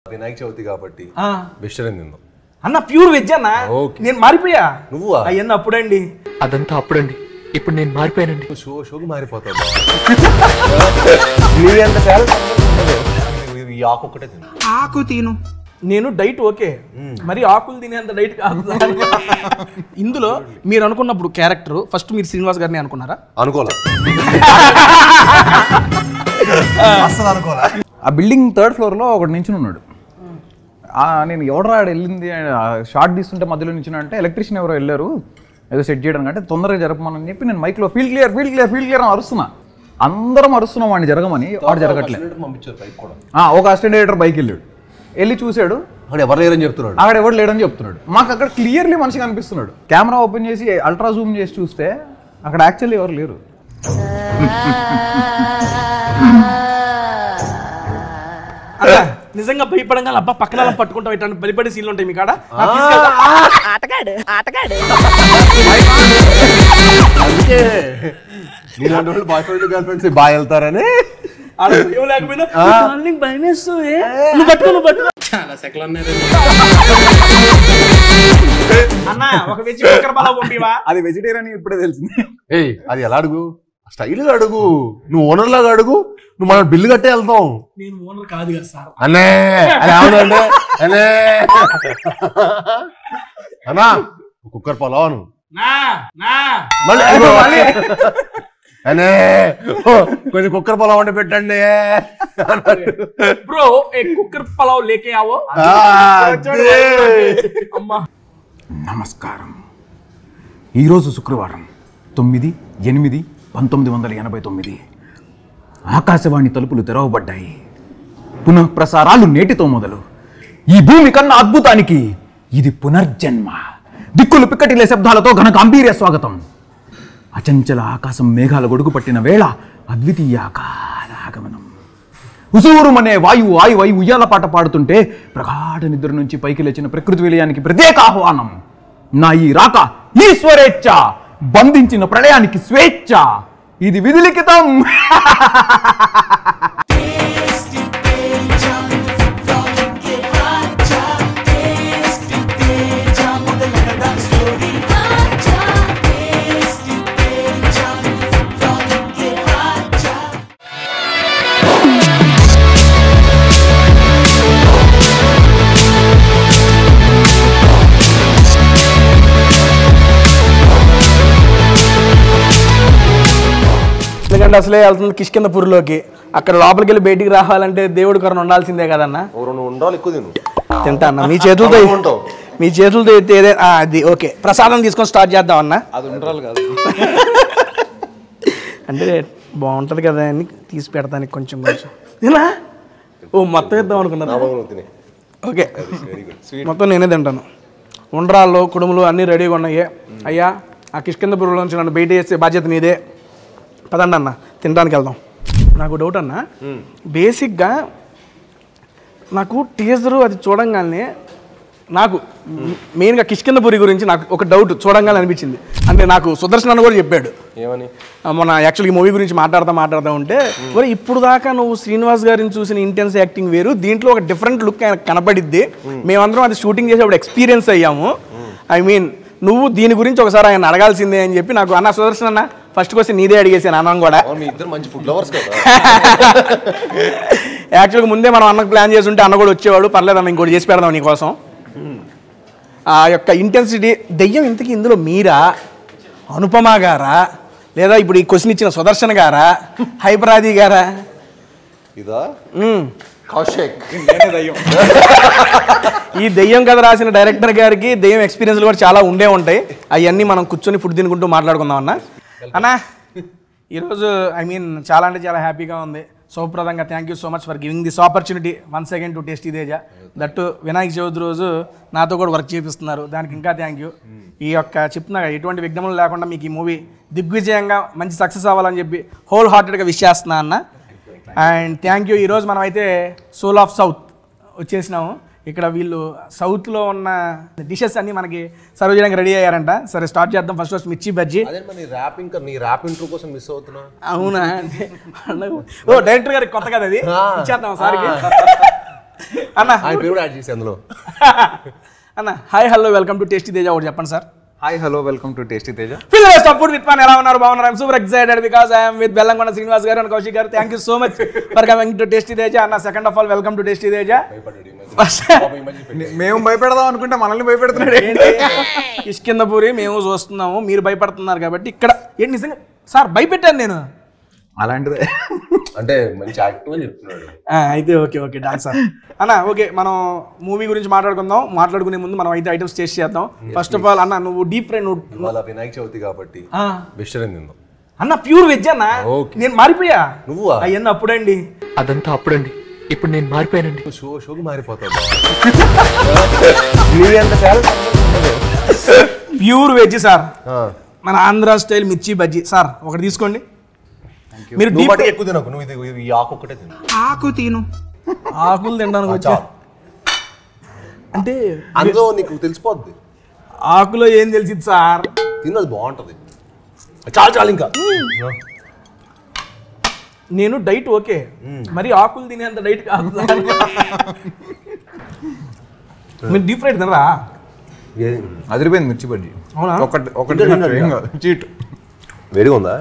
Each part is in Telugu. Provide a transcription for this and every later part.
వినాయక చవితి కాబట్టి వెజిటేరియన్ తిందాం అన్న. ప్యూర్ వెజ్ అన్న. నేను మారిపోయా. నువ్వు అయ్యన్న అప్పుడండి. అదంతా అప్పుడండి. ఇప్పుడు నేను మారిపోయానండి. షోకి మారిపోతావు. ఆకు ఒకటే తిను. ఆకు తిను. నేను డైట్ ఓకే, మరి ఆకులు తినేంత డైట్ కాదు. ఇందులో మీరు అనుకున్నప్పుడు క్యారెక్టర్ ఫస్ట్ మీరు శ్రీనివాస్ గారిని అనుకున్నారా? అనుకోలే. ఆ బిల్డింగ్ 3rd floor లో ఒకటి నించుని ఉన్నాడు. నేను ఎవడరా వెళ్ళింది షార్ట్ తీస్తుంటే మధ్యలో నుంచి అంటే ఎలక్ట్రీషియన్ ఎవరో వెళ్ళారు ఏదో సెట్ చేయడం అంటే తొందరగా జరపమని చెప్పి నేను మైక్లో ఫీల్డ్ క్లియర్ అని అరుస్తున్నా. అందరం అరుస్తున్నాం వాడిని జరగమని. వాడు జరగట్లేదు. ఒక అసిస్టెంట్ డైరెక్టర్ బైక్ వెళ్ళి చూశాడు. ఎవరు లేరని చెప్తున్నాడు. అక్కడ ఎవరు లేడని చెప్తున్నాడు. మాకు అక్కడ క్లియర్లీ మనిషి కనిపిస్తున్నాడు. కెమెరా ఓపెన్ చేసి అల్ట్రా జూమ్ చేసి చూస్తే అక్కడ యాక్చువల్లీ ఎవరు లేరు. నిజంగా భయపడంగా అబ్బా పక్కన పట్టుకుంటాం ఇట్లా బలిపడే సీన్లు ఉంటాయి మీ కాడ. బాయ్ ఫ్రెండ్ గర్ల్ ఫ్రెండ్స్ బాగా వెళ్తారని అది వెజిటేరియన్ ఇప్పుడే తెలిసింది. అది ఎలా అడుగు, స్టైల్గా అడుగు, నువ్వు ఓనర్ లాగా అడుగు. నువ్వు మనం బిల్లు కట్టే వెళ్తాం. నేను ఓనర్ కాదు కదా సార్. అనే అది అవునండి. అనే అన్నా కుక్కర్ పలావను అనే కొంచెం కుక్కర్ పలావ్ అంటే పెట్టండి బ్రో. కుక్కర్ పలావ్ లేకే ఆవో. నమస్కారం. ఈరోజు శుక్రవారం 9/8/1989. ఆకాశవాణి తలుపులు తెరవబడ్డాయి. పునః ప్రసారాలు నేటితో మొదలు. ఈ భూమి కన్నా అద్భుతానికి ఇది పునర్జన్మ. దిక్కులు పిక్కటిలే శబ్దాలతో ఘన గాంభీర్య స్వాగతం. అచంచల ఆకాశం మేఘాల గొడుగు పట్టిన వేళ అద్వితీయ ఆగమనం. ఉసూరుమనే వాయువు ఆయువై ఉయ్యాల పాట పాడుతుంటే ప్రగాఢ నిద్ర నుంచి పైకి లేచిన ప్రకృతి విలయానికి ప్రత్యేక ఆహ్వానం. నా ఈ రాక ఈశ్వరేచ్ఛ, బంధించిన ప్రళయానికి స్వేచ్ఛ. ఇది విధిలిఖితం. ఎందుకంటే అసలే వెళ్తుంది కిష్కిందపూర్లోకి. అక్కడ లోపలికి వెళ్ళి బయటికి రావాలంటే దేవుడి కొరను ఉండాల్సిందే కదన్నా. తింటా అన్న. మీ చేతులతో ఎత్తే అది ఓకే. ప్రసాదం తీసుకొని స్టార్ట్ చేద్దాం అన్న. అది ఉండాలి కాదు అంటే బాగుంటుంది కదా అని తీసి పెడతానికి కొంచెం ఇలా ఓ మొత్తం ఇద్దాం అనుకున్నాను. ఓకే మొత్తం నేనే తింటాను. ఉండ్రాళ్ళు కుడుములు అన్నీ రెడీగా ఉన్నాయి. అయ్యా ఆ కిష్కిందపూర్లో నుంచి నన్ను బయట చేసే బాధ్యత నీదే. పదండి అన్న తినడానికి వెళ్దాం. నాకు డౌట్ అన్న, బేసిక్గా నాకు టీజరు అది చూడంగానే నాకు మెయిన్గా కిష్కిందపూరి గురించి నాకు ఒక డౌట్ చూడంగానే అనిపించింది. అంటే నాకు సుదర్శన్ అన్న కూడా చెప్పాడు ఏమని, మన యాక్చువల్గా మూవీ గురించి మాట్లాడుతూ ఉంటే మరి ఇప్పుడు దాకా నువ్వు శ్రీనివాస్ గారిని చూసిన ఇంటెన్స్ యాక్టింగ్ వేరు, దీంట్లో ఒక డిఫరెంట్ లుక్ కనపడిద్ది. మేమందరం అది షూటింగ్ చేసేప్పుడు ఎక్స్పీరియన్స్ అయ్యాము. ఐ మీన్ నువ్వు దీని గురించి ఒకసారి ఆయన అడగాల్సిందే అని చెప్పి నాకు అన్న సుదర్శన్ అన్న ఫస్ట్ క్వశ్చన్ నీదే అడిగేసాను. అన్నం కూడా యాక్చువల్గా ముందే మనం అన్నకు ప్లాన్ చేసి ఉంటే అన్న కూడా వచ్చేవాడు. పర్లేదు అన్న ఇంకోటి చేసి పెడదాం నీకోసం. ఆ యొక్క ఇంటెన్సిటీ దెయ్యం ఇంతకీ ఇందులో మీరా, అనుపమ గారా, లేదా ఇప్పుడు ఈ క్వశ్చన్ ఇచ్చిన సుదర్శన్ గారా, హైపరాది గారా? ఇదా కౌశిక్. ఈ దెయ్యం కథ రాసిన డైరెక్టర్ గారికి దెయ్యం ఎక్స్పీరియన్స్లు కూడా చాలా ఉండే ఉంటాయి. అవన్నీ మనం కూర్చొని ఫుడ్ తినుకుంటూ మాట్లాడుకుందాం అన్న. అన్నా ఈరోజు ఐ మీన్ చాలా అంటే చాలా హ్యాపీగా ఉంది. శుభప్రదంగా thank you so much for giving this opportunity once again to tasty Teja. That Vinayaka Chavithi రోజు నాతో కూడా వర్క్ చేపిస్తున్నారు, దానికి ఇంకా థ్యాంక్ యూ. ఈ యొక్క చెప్తున్నా ఎటువంటి విఘ్నములు లేకుండా మీకు ఈ మూవీ దిగ్విజయంగా మంచి సక్సెస్ అవ్వాలని చెప్పి హోల్ హార్టెడ్గా విష్ చేస్తున్నా అన్న. And thank you. ఈరోజు మనం అయితే సోల్ ఆఫ్ సౌత్ వచ్చేసినాము. ఇక్కడ వీళ్ళు సౌత్లో ఉన్న డిషెస్ అన్నీ మనకి సర్వ్ చేయడానికి రెడీ అయ్యారంట. సరే స్టార్ట్ చేద్దాం. ఫస్ట్ మిర్చి బజ్జీ. అవునా? ఓ డైరెక్టర్ గారికి కొత్త కదా అది, ఇచ్చేద్దాం సార్కి. అన్న ఆయన పేరు కూడా యాడ్ చేసి అందులో. అన్న hi hello welcome to tasty Teja ఒకటి చెప్పండి sir. Hi hello welcome to tasty Teja. Film support with పాన్ ఎలా ఉన్నారు? బాగున్నారు. I'm super excited because I'm with Bellamkonda Srinivas garu and Kaushik garu. Thank you so much for coming to tasty Teja. అన్న second of all welcome to tasty Teja. మేము భయపెడదాం అనుకుంటే మనల్ని భయపెడుతున్నాడు. కిష్కిందపూరి మేము చూస్తున్నాము, మీరు భయపడుతున్నారు కాబట్టి ఇక్కడ ఏంటి నిజంగా సార్ భయపెట్టాను నేను. అలాంటిదే అంటే మంచి యాక్టివ్ అని చెప్తున్నాడు. అయితే ఓకే డాన్స్ సార్. అన్న ఓకే మనం మూవీ గురించి మాట్లాడుకుందాం. మాట్లాడుకునే ముందు మనం అయితే ఐటమ్స్ టేస్ట్ చేద్దాం. ఫస్ట్ ఆఫ్ ఆల్ అన్న నువ్వు డీప్ ఫ్రై ఇవాళ వినాయక చవితి కాబట్టి వెజిటేరియన్ తిందాం అన్న. ప్యూర్ వెజ్ అన్న. నేను మారిపోయా. నువ్వా? అయ్యన్న అప్పుడండి. అదంతా అప్పుడండి, ఇప్పుడు నేను మారిపోయానండి. షోకి మారిపోతావు. ప్యూర్ వెజ్ సార్, మన ఆంధ్ర స్టైల్ మిర్చి బజ్జీ సార్. ఒకటి తీసుకోండి. మీరు డీప్ ఎక్కువ తినకు, నువ్వు ఇది ఈ ఆకు ఒక్కటే తిను. ఆకు తిను. ఆకులు తినడానికి వచ్చా అంటే అందులో నీకు తెలిసిపోద్ది ఆకులో ఏం తెలిసింది సార్. తిన్నది బాగుంటది. చాలు ఇంకా. నేను డైట్ ఓకే, మరి ఆకులు తినేంత డైట్ కాదు. మీరు డీప్ ఫ్రైడ్ తినరా? అదిరిపోయింది మిర్చి బజ్జీ. అవునా? ఒకటి చీట్ వేడిగా ఉందా?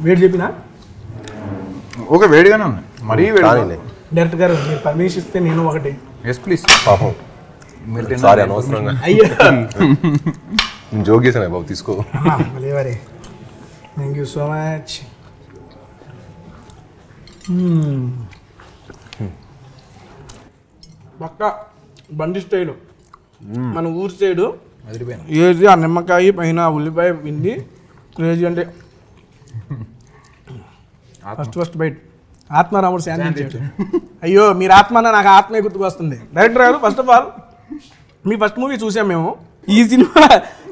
వేడి చెప్పినా ఓకే, వేడిగానే ఉంది. మరీ వేడి. డైరెక్టర్ గారు మీరు పర్మిషన్ ఇస్తే నేను ఒకటి. Yes please. పాపం సారీ అనవసరంగా అయ్యో నేను జోక్ చేశాను బాబు, తీసుకో. మళ్ళీ థ్యాంక్ యూ సో మచ్. పక్క బండి స్టైలు, మన ఊరి సైడు ఏది ఆ నిమ్మకాయ పైన ఉల్లిపాయ పిండి క్రేజీ. అంటే ఫస్ట్ బైట్ ఆత్మారాముడు శాంతించాడు. అయ్యో మీరు ఆత్మ నాకు ఆత్మే గుర్తుకు వస్తుంది. డైరెక్టర్ గారు first of all me first movie చూసాం మేము. ఈ సినిమా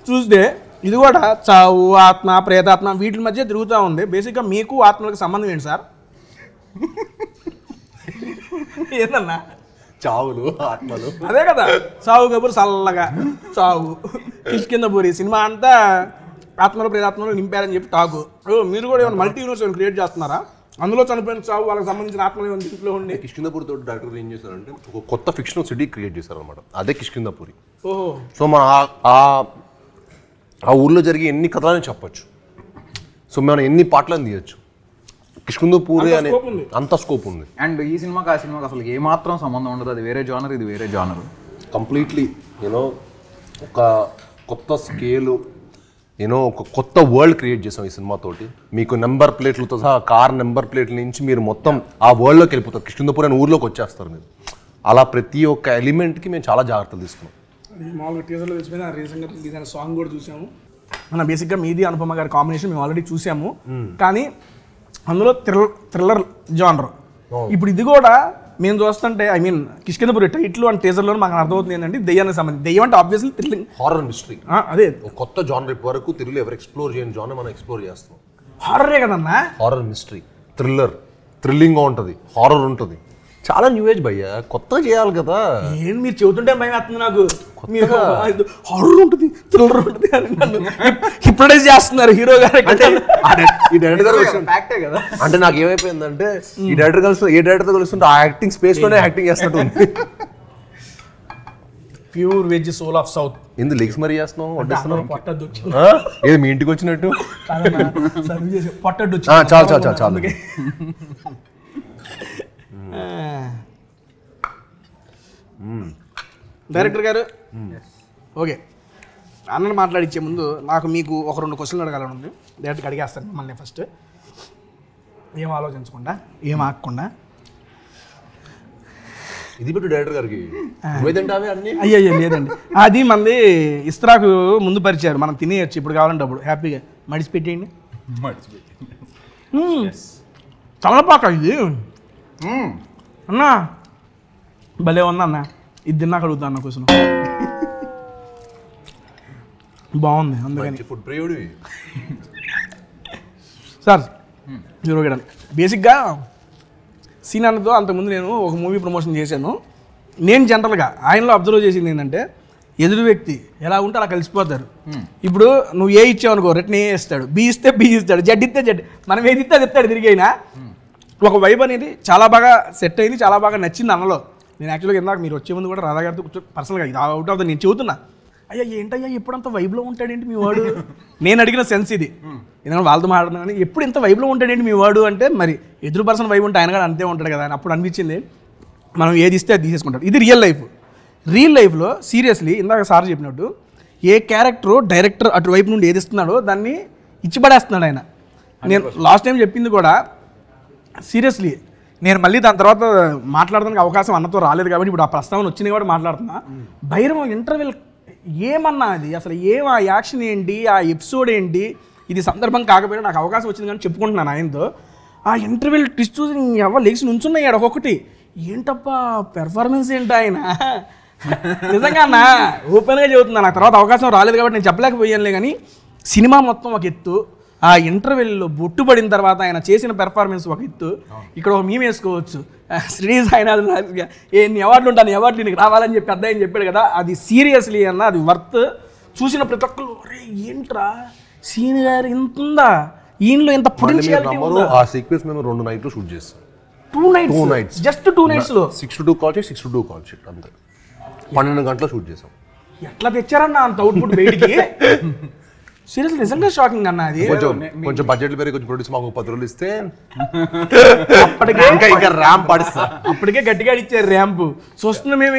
చూస్తే ఇది కూడా చావు, ఆత్మ, ప్రేతాత్మ వీటి మధ్య తిరుగుతూ ఉంది. బేసిక్గా మీకు ఆత్మలకు సంబంధం ఏంటి సార్? ఏందన్నా చావులు ఆత్మలు అదే కదా. చావు కబురు చల్లగా చావు. కిష్కిందపూరి సినిమా అంతా ఆత్మలు ప్రేతాత్మలు నింపారని చెప్పి టాకు. మీరు కూడా ఏమైనా మల్టీ యూనివర్స్ క్రియేట్ చేస్తున్నారా? అందులో చనిపోయిన చావు వాళ్ళకి సంబంధించిన ఆత్మలు ఏమైనా దీంట్లో ఉండి. కిష్కిందపూరి తోటి డైరెక్టర్ ఏం చేశారంటే ఒక కొత్త ఫిక్షనల్ సిటీ క్రియేట్ చేశారు అనమాట. అదే కిష్కిందపూరి. ఓహో. సో మన ఆ ఊర్లో జరిగే ఎన్ని కథలని చెప్పచ్చు. సో మనం ఎన్ని పాటలను తీయచ్చు. కిష్కిందపూరి అనే అంత స్కోప్ ఉంది. అండ్ ఈ సినిమాకి ఆ సినిమాకి అసలు ఏమాత్రం సంబంధం ఉండదు. అది వేరే జానర్, ఇది వేరే జానర్. కంప్లీట్లీ యూనో ఒక కొత్త స్కేలు, యూనో ఒక కొత్త వరల్డ్ క్రియేట్ చేసాం ఈ సినిమాతోటి. మీకు నెంబర్ ప్లేట్లతో సహా కార్ నెంబర్ ప్లేట్ల నుంచి మీరు మొత్తం ఆ వరల్డ్లోకి వెళ్ళిపోతారు. కిష్కిందపూరి అనే ఊర్లోకి వచ్చేస్తారు మీరు. అలా ప్రతి ఒక్క ఎలిమెంట్కి మేము చాలా జాగ్రత్తలు తీసుకున్నాం. మామూలుగా టీజర్లో తెలిసిపోయిన రీసెంట్గా రిలీజ్ అయిన సాంగ్ కూడా చూసాము. మన బేసిక్గా మీది అనుపమ గారి కాంబినేషన్ మేము ఆల్రెడీ చూసాము. కానీ అందులో థ్రిల్లర్ జానర్. ఇప్పుడు ఇది కూడా మేము చూస్తుంటే I mean Kishkindhapuri title and టీజర్లో మాకు అర్థమవుతుంది ఏంటంటే దెయ్యానికి సంబంధించి. దెయ్యం అంటే ఆబ్వియస్లీ థ్రిల్లింగ్, హారర్ మిస్టరీ. అదే కొత్త జానర్ ఇప్పటి వరకు తెలుగులో ఎవరు ఎక్స్ప్లోర్ చేయని జానర్ మనం ఎక్స్ప్లోర్ చేస్తాం. హారరే కదన్నా. హారర్ మిస్టరీ, థ్రిల్లింగ్గా ఉంటుంది, హారర్ ఉంటుంది. చాలా న్యూ ఏజ్ భయ్యా, కొత్తగా చేయాలి కదా. ఏంటి మీరు చెబుతుంటే భయం వేస్తుంది నాకు. హారర్ ఉంటుంది, థ్రిల్లర్ ఉంటుంది అని నన్ను హిప్నటైజ్ చేస్తున్నారు హీరో గారు. ఈ డైరెక్టర్ ఫ్యాక్టే కదా. అంటే నాకు ఏమైపోయిందంటే ఈ డైరెక్టర్ కలిసి ఏ డైరెక్టర్ కలుస్తుంటే ఆ యాక్టింగ్ స్పేస్ లోనే యాక్టింగ్ చేస్తున్నట్టు ఉంది. Pure veg Soul of South. ఎందుకు లెగ్స్ మరీ చేస్తున్నాం, వడ్డిస్తున్నాం. పొట్టద్దు ఏది మీ ఇంటికి వచ్చినట్టు. పొట్టద్దు చాలు చాలు చాలు చాలు. డైరెక్టర్ గారు ఓకే అన్నను మాట్లాడించే ముందు నాకు మీకు ఒక 2 క్వశ్చన్లు అడగాలని ఉంది. డైరెక్ట్గా అడిగేస్తాను మిమ్మల్ని. ఫస్ట్ ఏం ఆలోచించకుండా, ఏం ఆగకుండా. ఇది పెట్టు డైరెక్టర్ గారికి. అయ్యో లేదండి, అది మంది ఇస్త్రాకు ముందు పరిచారు, మనం తినేయచ్చు ఇప్పుడు కావాలంటే అప్పుడు హ్యాపీగా మడిచి పెట్టేయండి. తమలపాక ఇది అన్నా భలే ఉంది అన్న. ఇది తిన్నాక అడుగుతా అన్న క్వశ్చన్. బాగుంది అందుకని. ఫుడ్ ప్రియుడు సార్ హీరో గడ బేసిక్గా సీన్ అన్నతో అంతకుముందు నేను ఒక మూవీ ప్రమోషన్ చేశాను. నేను జనరల్గా ఆయనలో అబ్జర్వ్ చేసింది ఏంటంటే ఎదురు వ్యక్తి ఎలా ఉంటే అలా కలిసిపోతారు. ఇప్పుడు నువ్వు ఏ ఇచ్చావు అనుకో రిటర్న్ ఏ ఇస్తాడు, బి ఇస్తే బి ఇస్తాడు, జడ్ ఇస్తే జడ్, మనం ఏది ఇస్తే అది ఇస్తాడు తిరిగి. అయినా ఒక వైబ్ అనేది చాలా బాగా సెట్ అయింది, చాలా బాగా నచ్చింది అన్నలో. నేను యాక్చువల్గా ఇందాక మీరు వచ్చే ముందు కూడా రాధా గారితో పర్సనల్గా ఇది అవుట్ ఆఫ్ ద నేను చెబుతున్నా, అయ్యా ఏంటయ్యా ఎప్పుడంత వైబ్లో ఉంటాడేంటి మీ వాడు, నేను అడిగిన సెన్స్ ఇది. ఎందుకంటే వాళ్ళతో మాట్లాడుతున్నా కానీ ఎప్పుడు ఇంత వైబ్లో ఉంటాడేంటి మీ వాడు అంటే, మరి ఎదురు పర్సన్ వైబ్ ఉంటే ఆయన కూడా అంతే ఉంటాడు కదా అని అప్పుడు అనిపించింది. మనం ఏది ఇస్తే అది తీసేసుకుంటాం. ఇది రియల్ లైఫ్లో సీరియస్లీ ఇందాక సార్ చెప్పినట్టు ఏ క్యారెక్టరు డైరెక్టర్ అటువైపు నుండి ఏది ఇస్తున్నాడో దాన్ని ఇచ్చిపడేస్తున్నాడు ఆయన. నేను లాస్ట్ టైం చెప్పింది కూడా సీరియస్లీ, నేను మళ్ళీ దాని తర్వాత మాట్లాడడానికి అవకాశం అన్నతో రాలేదు కాబట్టి ఇప్పుడు ఆ ప్రస్తావన వచ్చింది కాబట్టి మాట్లాడుతున్నా. భైరవం ఇంటర్వెల్ ఏమన్నా అది అసలు ఆ యాక్షన్ ఏంటి, ఆ ఎపిసోడ్ ఏంటి, ఇది సందర్భం కాకపోయినా నాకు అవకాశం వచ్చింది కానీ చెప్పుకుంటున్నాను ఆయనతో. ఆ ఇంటర్వెల్ ట్విస్ట్ చూసి ఎవరు లేచి నుంచున్నాయి ఒక్కొక్కటి, ఏంటప్పా పెర్ఫార్మెన్స్ ఏంటి ఆయన, నిజంగా అన్న ఓపెన్గా చెబుతున్నా. నాకు తర్వాత అవకాశం రాలేదు కాబట్టి నేను చెప్పలేకపోయానులే, కానీ సినిమా మొత్తం ఒక ఎత్తు, ఆ ఇంటర్వెల్లో బొట్టు పడిన తర్వాత ఆయన చేసిన పెర్ఫార్మెన్స్ ఒక ఎత్తు. ఇక్కడ ఒక మేము వేసుకోవచ్చు, శ్రీనివాస్ ఆయన ఎన్ని అవార్డులు ఉంటాను, అవార్డులు నీకు రావాలని చెప్పి పెద్ద ఆయన చెప్పాడు కదా, అది సీరియస్లీ అన్న అది వర్త్. చూసిన ప్రతి ఒక్కరు అరే ఏంట్రా సీని గారు ఇంత ఉందా, ఈయనలో ఇంత పొటెన్షియాలిటీ ఉందా. ఆ సీక్వెన్స్ మేము 2 నైట్లు షూట్ చేస్తాం. 2 nights జస్ట్ 2 nights లో 6 to 2 call sheet, 6 to 2 call sheet అంతే. 12 గంటలు షూట్ చేసాం. ఎట్లా తెచ్చారన్న అంత అవుట్పుట్ బయటికి, సీరియస్లీ నిజంగా షాకింగ్ అన్న. అది కొంచెం బడ్జెట్ పెరిగి కొంచెం ప్రొడ్యూస్ మాకు 10 రోజులు ఇస్తే అప్పటికే ఇంకా ర్యాంప్ పడిస్తా, అప్పటికే గట్టిగా ఇచ్చారు ర్యాంప్. చూస్తున్నా మేము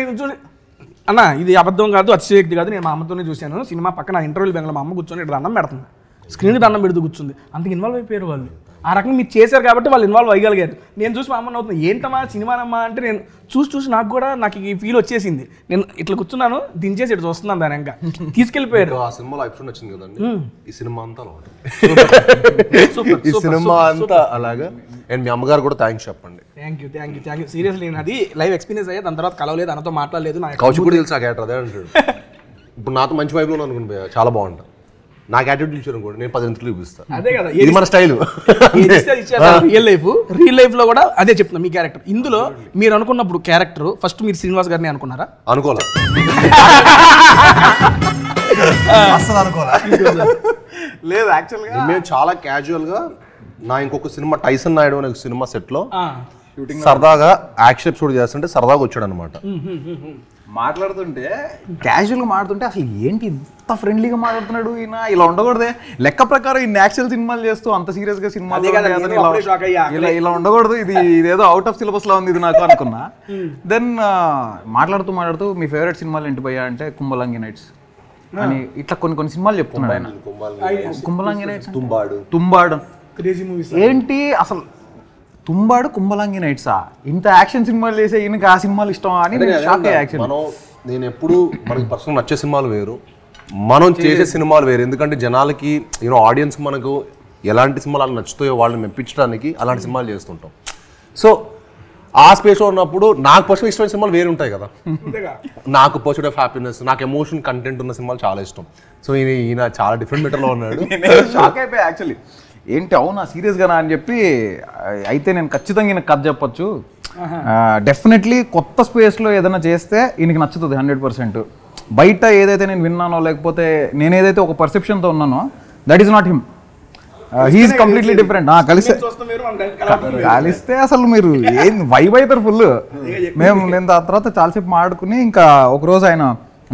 అన్న, ఇది అబద్ధం కాదు, అతిశయోక్తి కాదు. నేను మా అమ్మతోనే చూశాను సినిమా పక్కన ఇంటర్వ్యూలు బెంగళూరు, మా అమ్మ కూర్చొని ఇక్కడ దండం పెడుతుంది, స్క్రీన్కి దండం పెడుతూ కూర్చుంది. అంతకు ఇన్వాల్వ్ అయిపోయారు వాళ్ళు. ఆ రకంగా మీరు చేశారు కాబట్టి వాళ్ళు ఇన్వాల్వ్ అయ్యగలిగారు. నేను చూసి మా అమ్మని అవుతుంది ఏంటమ్మా సినిమానమ్మా అంటే, నేను చూసి నాకు ఈ ఫీల్ వచ్చేసింది. నేను ఇట్లా కూర్చున్నాను, దించేసి ఇట్లా చూస్తున్నాను, దాని ఇంకా తీసుకెళ్ళిపోయారు. ఆ సినిమాలో ఎపిసోడ్ నచ్చింది కదండి, ఈ సినిమా అంతా అలా ఉంటుంది. ఈ సినిమా అంతా అలాగా. అండ్ మీ అమ్మగారు కూడా థ్యాంక్స్ చెప్పండి. Thank you seriously. నేను అది లైవ్ ఎక్స్పీరియన్స్ అయ్యా, దాని తర్వాత కలవలేదు, అన్నతో మాట్లాడలేదు. కౌశిక్ కూడా తెలుసు ఆ క్యారెక్టర్ అదే అంటాడు. ఇప్పుడు నాతో మంచి వైపులో అనుకుని చాలా బాగుంటా, నాకు యాటిట్యూడ్ చూసాను కూడా నేను 10 ఇంటర్వ్యూలు చూపిస్తాను. అదే కదా ఇది మన స్టైల్. రియల్ లైఫ్ లో కూడా అదే చెప్తున్నా. మీ క్యారెక్టర్ ఇందులో మీరు అనుకున్నప్పుడు క్యారెక్టర్ ఫస్ట్ మీరు శ్రీనివాస్ గారిని అనుకున్నారా? అనుకోలే, అసలు అనుకోలే. లేదు యాక్చువల్గా మేము చాలా క్యాజువల్ గా నా ఇంకొక సినిమా టైసన్ నాయుడు అనే సినిమా సెట్ లో సరదాగా యాక్షన్ ఎపిసోడ్ చేస్తుంటే సరదాగా వచ్చాడు అనమాట. మాట్లాడుతుంటే క్యాజువల్గా మాట్లాడుతుంటే అసలు ఏంటి ఇంత ఫ్రెండ్లీగా మాట్లాడుతున్నాడు ఈయన, ఇలా ఉండకూడదే. లెక్క ప్రకారం ఇన్ని యాక్షన్ సినిమాలు చేస్తూ అంత సీరియస్గా సినిమాలు ఇలా ఉండకూడదు, ఇదేదో అవుట్ ఆఫ్ సిలబస్ లా ఉంది ఇది నాకు అనుకున్నా. దెన్ మాట్లాడుతూ మీ ఫేవరెట్ సినిమాలు ఏంటి భయ్యా అంటే కుంభలంగి నైట్స్ అని ఇట్లా కొన్ని సినిమాలు చెప్తున్నాడు ఆయన. కుంభలంగి నైట్స్, తుంబాడు ఏంటి అసలు, తుంబాడు కుంభలంగి నైట్సా, ఇంత యాక్షన్ సినిమాలు చేసే ఈయనకి ఆ సినిమాలు ఇష్టం అని షాక్ అయ్యా. నేను ఎప్పుడు మనకి పర్సనల్ నచ్చే సినిమాలు వేరు, మనం చేసే సినిమాలు వేరు. ఎందుకంటే జనాలకి ఆడియన్స్ మనకు ఎలాంటి సినిమాలు అలా నచ్చుతాయో వాళ్ళని మెప్పించడానికి అలాంటి సినిమాలు చేస్తుంటాం. సో ఆ స్పేస్లో ఉన్నప్పుడు నాకు పర్సనల్ ఇష్టమైన సినిమాలు వేరు ఉంటాయి కదా. నాకు పర్సూట్ ఆఫ్ హ్యాపీనెస్, నాకు ఎమోషన్ కంటెంట్ ఉన్న సినిమాలు చాలా ఇష్టం. సో ఈయన చాలా డిఫరెంట్ మెటర్లో ఉన్నాడు. షాక్ అయిపోయా యాక్చువల్లీ, ఏంటి అవునా సీరియస్గానా అని చెప్పి. అయితే నేను ఖచ్చితంగా ఈయనకు కథ చెప్పొచ్చు. డెఫినెట్లీ కొత్త స్పేస్లో ఏదైనా చేస్తే ఈయనకి నచ్చుతుంది 100%. బయట ఏదైతే నేను విన్నానో లేకపోతే నేను ఏదైతే ఒక పర్సెప్షన్తో ఉన్నానో that is not him, he is completely different. కలిస్తే అసలు మీరు ఏం వైబ్ అవుతారు ఫుల్. నేను దాని తర్వాత చాలాసేపు మాట్లాడుకుని ఇంకా ఒకరోజు ఆయన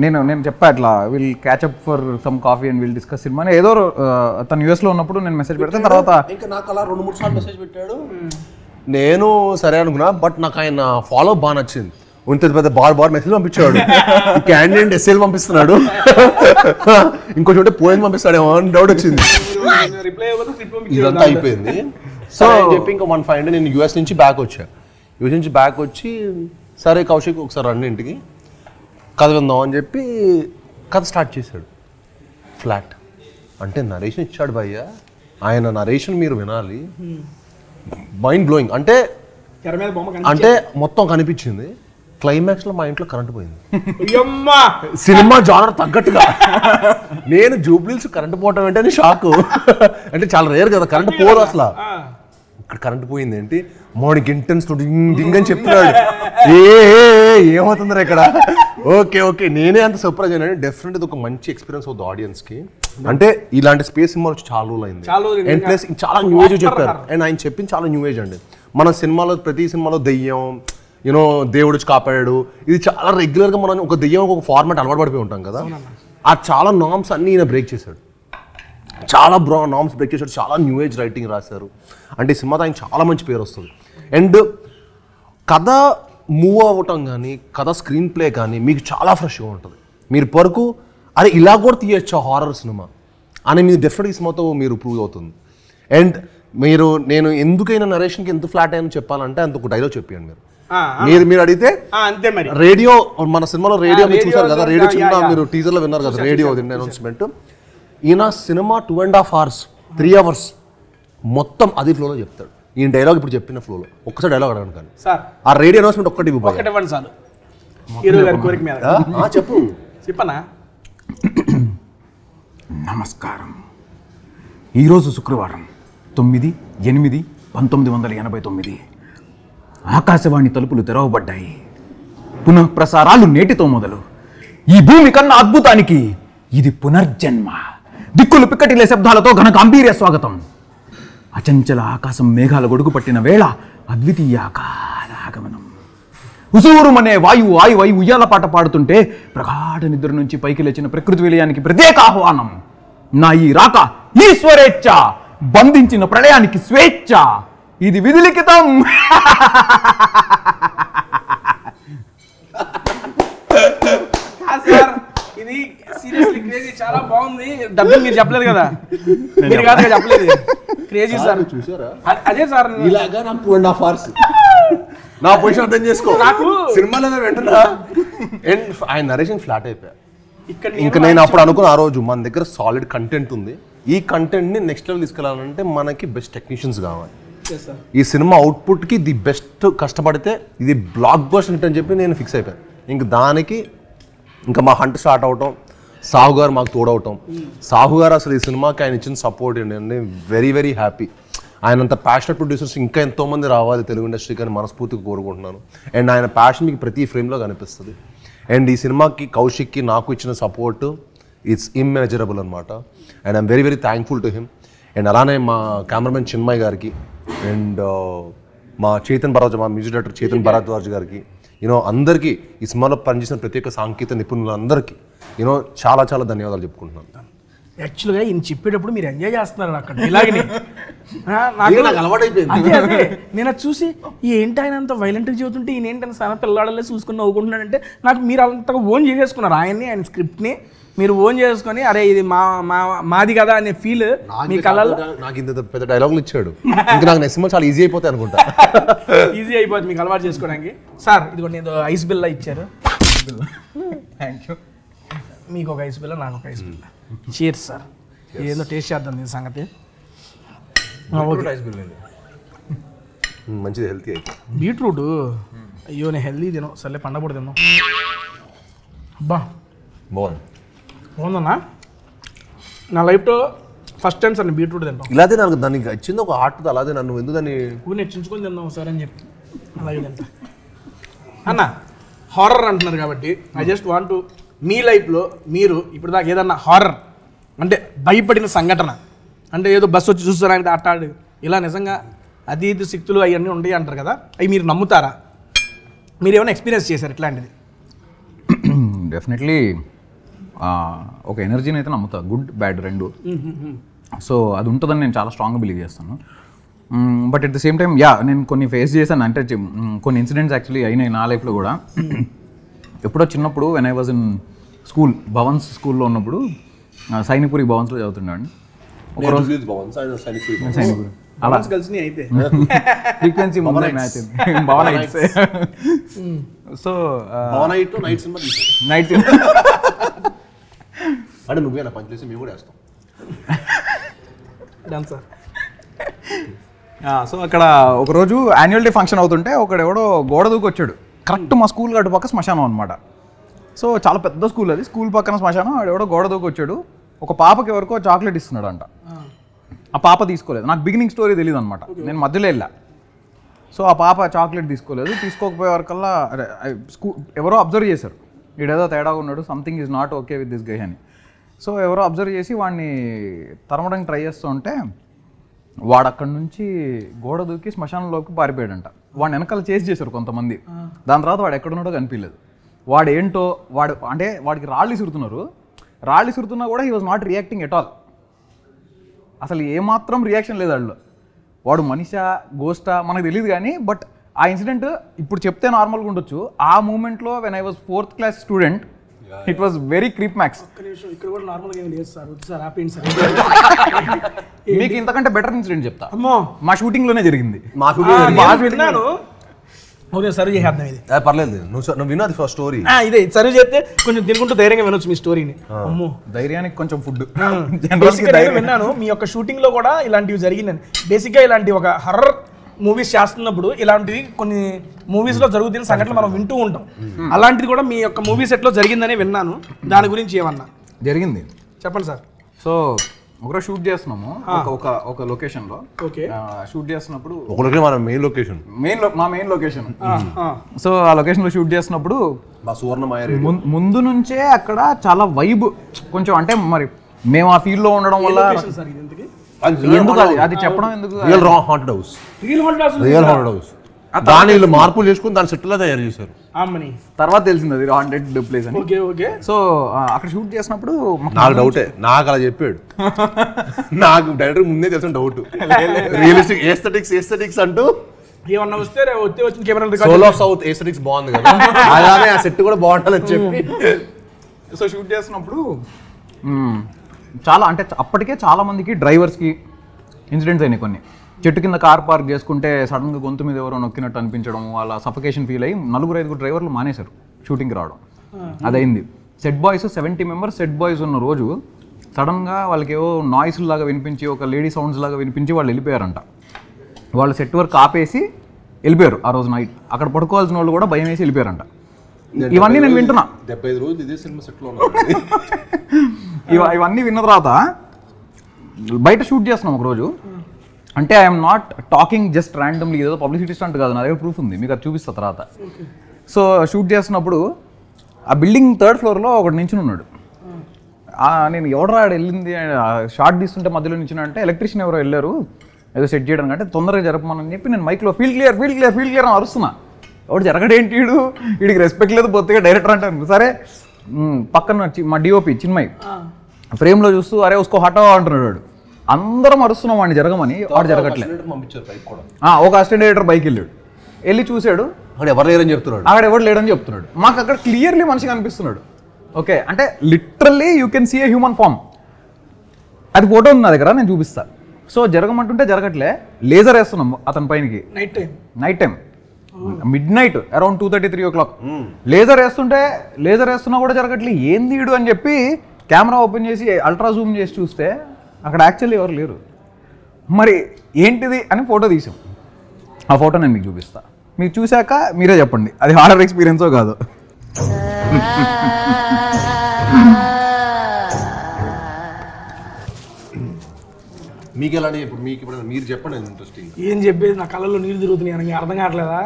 నేను చెప్పా అట్లా will catch up for some coffee and will discuss cinema. ఏదో తను యూఎస్లో ఉన్నప్పుడు నేను మెసేజ్ పెడితే తర్వాత ఇంకా నాకు అలా 2-3 సార్లు మెసేజ్ పెట్టాడు. నేను సరే అనుకున్నా, బట్ నాకు ఆయన ఫాలో బాగా నచ్చింది. ఇంత పెద్ద బార్ మెసేజ్ పంపించాడు, క్యాండిడేట్ ఎస్ఎల్ పంపిస్తున్నాడు, ఇంకో చోట పోయింది పంపిస్తాడేమో అని డౌట్ వచ్చింది. ఇదంతా అయిపోయింది. సో చెప్పి ఇంకా 1 నేను యూఎస్ నుంచి బ్యాక్ వచ్చి సరే కౌశిక్ ఒకసారి రండి ఇంటికి కథ విందాం అని చెప్పి కథ స్టార్ట్ చేశాడు. ఫ్లాట్ అంటే నరేషన్ ఇచ్చాడు భయ్య, ఆయన నరేషన్ మీరు వినాలి, మైండ్ బ్లోయింగ్. అంటే మొత్తం కనిపించింది. క్లైమాక్స్ లో మా ఇంట్లో కరెంట్ పోయింది, సినిమా జానర్ తగ్గట్టుగా. నేను జూబ్లీస్ కరెంట్ పోవటం అంటే షాక్. అంటే చాలా రేర్ కదా కరెంట్ పోదు అసలు. ఇక్కడ కరెంట్ పోయింది ఏంటి, మార్నింగ్ ఇంటెన్స్ డింగ్ అని చెప్తున్నాడు. ఏమవుతుందిరా ఇక్కడ. ఓకే నేనే అంత సర్ప్రైజ్ అయినా. డెఫినెట్ ఇది ఒక మంచి ఎక్స్పీరియన్స్ అవుతుంది ఆడియన్స్ కి. అంటే ఇలాంటి స్పేస్ సినిమాలు చాలా రోజులు అయింది. అండ్ ప్లస్ చాలా న్యూ ఏజ్ చెప్పారు. అండ్ ఆయన చెప్పింది చాలా న్యూ ఏజ్ అండి. మన సినిమాలో ప్రతి సినిమాలో దెయ్యం యూనో దేవుడు వచ్చి కాపాడాడు, ఇది చాలా రెగ్యులర్గా మనం ఒక దెయ్యం ఒక ఫార్మాట్ అలవాటు పడిపోయి ఉంటాం కదా. ఆ చాలా నామ్స్ అన్నీ ఈయన బ్రేక్ చేశాడు, చాలా నామ్స్ బ్రేక్ చేశాడు, చాలా న్యూ ఏజ్ రైటింగ్ రాశారు. అంటే ఈ సినిమాతో ఆయన చాలా మంచి పేరు వస్తుంది. అండ్ కథ మూవ్ అవ్వటం కానీ కథ స్క్రీన్ ప్లే కానీ మీకు చాలా ఫ్రెష్గా ఉంటుంది. మీరు వరకు అరే ఇలా కూడా తీయచ్చు హారర్ సినిమా అని మీరు డెఫినెట్గా ఈ సినిమాతో మీరు ప్రూవ్ అవుతుంది. అండ్ నేను ఎందుకైనా నరేషన్కి ఎంత ఫ్లాట్ అయ్యని చెప్పాలంటే అంత ఒక డైలాగ్ చెప్పాను మీరు అడిగితే. అంతే మరి రేడియో మన సినిమాలో రేడియో మీరు చూసారు కదా, రేడియో చిన్న మీరు టీజర్లో విన్నారు కదా, రేడియో అనౌన్స్మెంట్. ఈయన సినిమా 2.5 hours 3 hours మొత్తం అది ఫ్లోలో చెప్తాడు. ఈయన డైలాగ్ ఇప్పుడు చెప్పిన ఫ్లోలో ఒక్కసారి డైలాగ్ అడగండి కానీ ఆ రేడియో అనౌన్స్మెంట్ ఒక్కటి ఇవ్వండి సార్. హీరో గారి కోరిక మీద చెప్పనా. నమస్కారం. ఈరోజు శుక్రవారం 9/8/1989 ఆకాశవాణి తలుపులు తెరవబడ్డాయి. పునఃప్రసారాలు నేటితో మొదలు. ఈ భూమి కన్నా అద్భుతానికి ఇది పునర్జన్మ. దిక్కులు పిక్కటిలే శబ్దాలతో ఘన గాంభీర్య స్వాగతం. అచంచల ఆకాశం మేఘాల గొడుగు పట్టిన వేళ అద్వితీయ ఆగమనం. ఉసూరుమనే వాయువు ఆయువై ఉయ్యాల పాట పాడుతుంటే ప్రగాఢ నిద్ర నుంచి పైకి లేచిన ప్రకృతి విలయానికి ప్రత్యేక ఆహ్వానం. నా ఈ రాక ఈశ్వరేచ్ఛ, బంధించిన ప్రళయానికి స్వేచ్ఛ. ఇది విధిలిఖితం. ఇది సీరియస్లీ క్రేజీ, చాలా బాగుంది. డబ్బులు మీరు చెప్పలేదు కదా, మీరు కాదు చెప్పలేదు. క్రేజీ సార్, చూసారా? అదే సార్ ఇలాగా నాకు 2.5 hours నా పొజిషన్ అర్థం చేసుకో. నాకు సినిమాలో వెంటనే ఆయన నరేషన్ ఫ్లాట్ అయిపోయా. ఇంకా నేను అప్పుడు అనుకున్న ఆ రోజు మన దగ్గర సాలిడ్ కంటెంట్ ఉంది, ఈ కంటెంట్ని నెక్స్ట్ లెవెల్ తీసుకెళ్ళాలంటే మనకి బెస్ట్ టెక్నీషియన్స్ కావాలి. ఈ సినిమా అవుట్పుట్కి ది బెస్ట్ కష్టపడితే ఇది బ్లాక్ బస్టర్ హిట్ అని చెప్పి నేను ఫిక్స్ అయిపోయాను. ఇంక దానికి ఇంకా మా హంట్ స్టార్ట్ అవటం, సాహు గారు మాకు తోడవటం. సాహు గారు అసలు ఈ సినిమాకి ఆయన ఇచ్చిన సపోర్ట్ ఏంటంటే వెరీ వెరీ హ్యాపీ. ఆయన అంత ప్యాషనెట్ ప్రొడ్యూసర్స్ ఇంకా ఎంతోమంది రావాలి తెలుగు ఇండస్ట్రీకి అని మనస్ఫూర్తిగా కోరుకుంటున్నాను. అండ్ ఆయన ప్యాషన్ మీకు ప్రతి ఫ్రేమ్లో కనిపిస్తుంది. అండ్ ఈ సినిమాకి కౌశిక్కి నాకు ఇచ్చిన సపోర్ట్ ఇట్స్ ఇమ్మెజరబుల్ అనమాట. And I'm very very thankful to him. And అలానే మా కెమెరామెన్ చిన్మయ్ గారికి అండ్ మా మ్యూజిక్ డైరెక్టర్ చేతన్ భరద్వాజ్ గారికి అందరికీ ఈ సినిమాలో పనిచేసిన ప్రత్యేక సాంకేతిక నిపుణులందరికీ చాలా చాలా ధన్యవాదాలు చెప్పుకుంటున్నాను. యాక్చువల్గా ఈయన చెప్పేటప్పుడు మీరు ఎంజాయ్ చేస్తున్నారు అక్కడ ఇలాగని నేను అది చూసి ఏంటి ఆయన అంత వైలెంట్గా చెబుతుంటే ఈయన ఏంటని చాలా పిల్లాడలే చూసుకుని నవ్వుకుంటున్నాడంటే నాకు మీరు అంతగా ఓన్ చేసేసుకున్నారు ఆయన్ని, ఆయన స్క్రిప్ట్ని మీరు ఓన్ చేసుకొని అరే ఇది మాది కదా అనే ఫీల్ మీ కళలో. నాకు ఇంత పెద్ద డైలాగులు ఇచ్చాడు, ఇంకా నాకు సినిమా చాలా ఈజీ అయిపోతాయి అనుకుంటా. ఈజీ అయిపోతుంది మీకు అలవాటు చేసుకోవడానికి. సార్ ఇదిగోండి ఏదో ఐస్ బిల్లా ఇచ్చారు. Thank you. మీకు ఒక ఐస్ బిల్ల, నాకు ఒక ఐస్ బిల్ల. Cheers sir. ఏదో టేస్ట్ చేద్దాం దీని సంగతి. మంచిది, హెల్తీ అయితే. బీట్రూట్ అయ్యో నేను హెల్తీ తిను, సర్లే పండగ తిన్నాం. అబ్బా బాగుందన్నా. నా లైఫ్లో ఫస్ట్ టైం సార్ నేను బీట్రూట్ తింటాం. ఇలాగే నాకు దానికి వచ్చింది ఒక హార్ట్, అలాగే నన్ను ఎందుకు దాన్ని నెచ్చించుకొని తిందాం సార్ అని చెప్పి అలాగే తింటా. అన్న హారర్ అంటున్నారు కాబట్టి I just want to me లైఫ్లో మీరు ఇప్పుడు దాకా ఏదన్నా హారర్ అంటే భయపడిన సంఘటన అంటే ఏదో బస్సు వచ్చి చూస్తారంటే అట్టాడు ఇలా నిజంగా అది ఇది శక్తులు అవన్నీ ఉంటాయి అంటారు కదా, అవి మీరు నమ్ముతారా? మీరు ఏమైనా ఎక్స్పీరియన్స్ చేశారు ఇట్లాంటిది? డెఫినెట్లీ ఒక ఎనర్జీని అయితే నమ్ముతా, గుడ్ బ్యాడ్ రెండు. సో అది ఉంటుందని నేను చాలా స్ట్రాంగ్గా బిలీవ్ చేస్తాను. But at the same time నేను కొన్ని ఫేస్ చేశాను. అంటే కొన్ని ఇన్సిడెంట్స్ యాక్చువల్లీ అయినాయి నా లైఫ్లో కూడా. ఎప్పుడో చిన్నప్పుడు when I was in school, Bhavan's స్కూల్లో ఉన్నప్పుడు సైనిక్పురి భవన్స్లో చదువుతున్నాను. ఒకరోజు సైనిక్పురి అలా కలిసి అయితే ఫ్రీక్వెన్సీ ముందే match Bhavan nights. So night అంటే నువ్వే నా పని చేసి మేము కూడా వేస్తాం. సో అక్కడ ఒకరోజు యాన్యువల్ డే ఫంక్షన్ అవుతుంటే ఒకడెవడో గోడ దూకి వచ్చాడు. కరెక్ట్ మా స్కూల్ గడ్డ పక్క శ్మశానం అనమాట. సో చాలా పెద్ద స్కూల్ అది, స్కూల్ పక్కన శ్మశానం. ఆడెవడో గోడ దూకి వచ్చాడు, ఒక పాపకి ఎవరికో చాక్లెట్ ఇస్తున్నాడు అంట. ఆ పాప తీసుకోలేదు. నాకు బిగినింగ్ స్టోరీ తెలియదు అనమాట, నేను మధ్యలో వెళ్ళా. సో ఆ పాప చాక్లెట్ తీసుకోలేదు. తీసుకోకపోయే వరకల్లా ఎవరో అబ్జర్వ్ చేశారు, వీడేదో తేడాగా ఉన్నాడు, something is not okay with this guy అని. సో ఎవరో అబ్జర్వ్ చేసి వాడిని తరమడానికి ట్రై చేస్తూ ఉంటే వాడు అక్కడి నుంచి గోడ దూకి శ్మశానంలోకి పారిపోయాడంట. వాడిని వెనకాల చేసి చేశారు కొంతమంది. దాని తర్వాత వాడు ఎక్కడున్నాడో కనిపించలేదు. వాడు ఏంటో అంటే వాడికి రాళ్ళు ఇసురుతున్నా కూడా he was not reacting at all. అసలు ఏమాత్రం రియాక్షన్ లేదు వాళ్ళు. వాడు మనిషా గోస్టా మనకు తెలియదు కానీ బట్ ఆ ఇన్సిడెంట్ ఇప్పుడు చెప్తే నార్మల్గా ఉండొచ్చు. ఆ మూమెంట్లో when I was 4th class student it was very creep max. మీకు ఇంతకంటే బెటర్ ఇన్సిడెంట్ చెప్తా. మా షూటింగ్లోనే జరిగింది. సర్వ్ చేద్దాం ఇది. పర్లేదు, నువ్వు విన్నది ఫస్ట్ స్టోరీ ఇదే సర్వ్ చేస్తే కొంచెం తినుకుంటూ ధైర్యంగా వినొచ్చు మీ స్టోరీని. అమ్మో ధైర్యానికి కొంచెం ఫుడ్ విన్నాను. మీ యొక్క షూటింగ్ లో కూడా ఇలాంటివి జరిగిందని. బేసిక్ గా ఇలాంటి ఒక హర్రర్ మూవీస్ చేస్తున్నప్పుడు ఇలాంటివి కొన్ని మూవీస్ లో జరుగుతున్న సంఘటనలు మనం వింటూ ఉంటాం. అలాంటిది కూడా మీ యొక్క మూవీ సెట్ లో జరిగిందని విన్నాను. దాని గురించి ఏమన్నా జరిగింది చెప్పండి సార్. సో ఒకరోజు షూట్ చేస్తున్నాము ఒక లొకేషన్ లో. షూట్ చేస్తున్నప్పుడు మన మెయిన్ లొకేషన్ మా మెయిన్ లొకేషన్. సో ఆ లొకేషన్ లో షూట్ చేస్తున్నప్పుడు ముందు నుంచే అక్కడ చాలా వైబ్ కొంచెం, అంటే మరి మేము ఆ ఫీల్డ్ లో ఉండడం వల్ల ఎందుకు అది చెప్పడం ఎందుకు, రియల్ హాంటెడ్ హౌస్ దాని వీళ్ళు మార్పులు చేసుకుని దాని సెట్ లో తయారు చేశారు. తర్వాత తెలిసింది అది హాంటెడ్ ప్లేస్ అని. సో అక్కడ షూట్ చేసినప్పుడు నాకు డౌటే, నాకు అలా చెప్పాడు. నాకు డైరెక్టర్ ముందే తెలిసిన డౌట్. రియలిస్టిక్ ఏస్థెటిక్స్ అంటూ ఏమన్నా వస్తే సోల్ ఆఫ్ సౌత్ ఏస్థెటిక్స్ బాగుంది కదా, అలానే ఆ సెట్ కూడా బాగుంటుందని చెప్పి. సో షూట్ చేస్తున్నప్పుడు చాలా, అంటే అప్పటికే చాలా మందికి డ్రైవర్స్కి ఇన్సిడెంట్స్ అయినాయి. కొన్ని చెట్టు కింద కార్ పార్క్ చేసుకుంటే సడన్గా గొంతు మీద ఎవరో నొక్కినట్టు అనిపించడం, వాళ్ళ సఫకేషన్ ఫీల్ అయ్యి 4-5 డ్రైవర్లు మానేశారు షూటింగ్కి రావడం. అదైంది. Set boys 70 members set boys ఉన్న రోజు సడన్గా వాళ్ళకి ఏవో నాయిస్ లాగా వినిపించి, ఒక లేడీ సౌండ్స్ లాగా వినిపించి వాళ్ళు వెళ్ళిపోయారంట. వాళ్ళు సెట్ వర్క్ ఆపేసి వెళ్ళిపోయారు ఆ రోజు నైట్. అక్కడ పడుకోవాల్సిన వాళ్ళు కూడా భయం వేసి వెళ్ళిపోయారంట. ఇవన్నీ నేను వింటున్నా. 75 రోజులు ఇదే సినిమా సెట్లో ఇవన్నీ విన్న తర్వాత బయట షూట్ చేస్తున్నాం ఒకరోజు. అంటే I'm not talking just randomly, ఏదో పబ్లిసిటీ స్టంట్ కాదు, నా దగ్గర ప్రూఫ్ ఉంది, మీకు అది చూపిస్తా తర్వాత. సో షూట్ చేస్తున్నప్పుడు ఆ బిల్డింగ్ 3rd ఫ్లోర్లో ఒకటి నించుని ఉన్నాడు. నేను ఎవడరా వెళ్ళింది షార్ట్ తీస్తుంటే మధ్యలో నించున్నా అంటే ఎలక్ట్రీషియన్ ఎవరో వెళ్ళారు ఏదో సెట్ చేయడానికి, అంటే తొందరగా జరపమని చెప్పి నేను మైక్లో ఫీల్డ్ క్లియర్ అని అరుస్తున్నా. ఎవడు జరగడేంటి, వీడికి రెస్పెక్ట్ లేదు బొత్తిగా డైరెక్టర్ అంటాను. సరే పక్కన మా డిఓపి చిన్మయ్ ఫ్రేమ్లో చూస్తూ అరే ఉస్కో హటావా అంటున్నాడు. వాడు అందరం అరుస్తున్నాం వాడిని జరగమని, వాడు జరగట్లేదు. ఒక అసిస్టెంట్ డైరెక్టర్ బైక్ వెళ్ళి చూశాడు, అక్కడ ఎవరు లేడని చెప్తున్నాడు. మాకు అక్కడ క్లియర్లీ మనిషి కనిపిస్తున్నాడు. ఓకే, అంటే literally you can see a human form. అది ఫోటో ఉంది నా దగ్గర, నేను చూపిస్తా. సో జరగమంటుంటే జరగట్లే. లేజర్ వేస్తున్నాం అతని పైనకి night time mid night around 2:30-3 o'clock. Laser వేస్తున్నా కూడా జరగట్లేదు. ఏంది వీడు అని చెప్పి కెమెరా ఓపెన్ చేసి అల్ట్రా జూమ్ చేసి చూస్తే అక్కడ యాక్చువల్లీ ఎవరు లేరు. మరి ఏంటిది అని ఫోటో తీసాం. ఆ ఫోటో నేను మీకు చూపిస్తా. మీరు చూశాక మీరే చెప్పండి అది హారర్ ఎక్స్పీరియన్సో కాదు. మీకు ఎలాంటి ఇప్పుడు మీరు చెప్పండి. ఇంట్రెస్టింగ్ ఏం చెప్పేది, నా కళ్ళల్లో నీళ్ళు తిరుగుతున్నాయి నాకు అర్థం కావట్లేదా.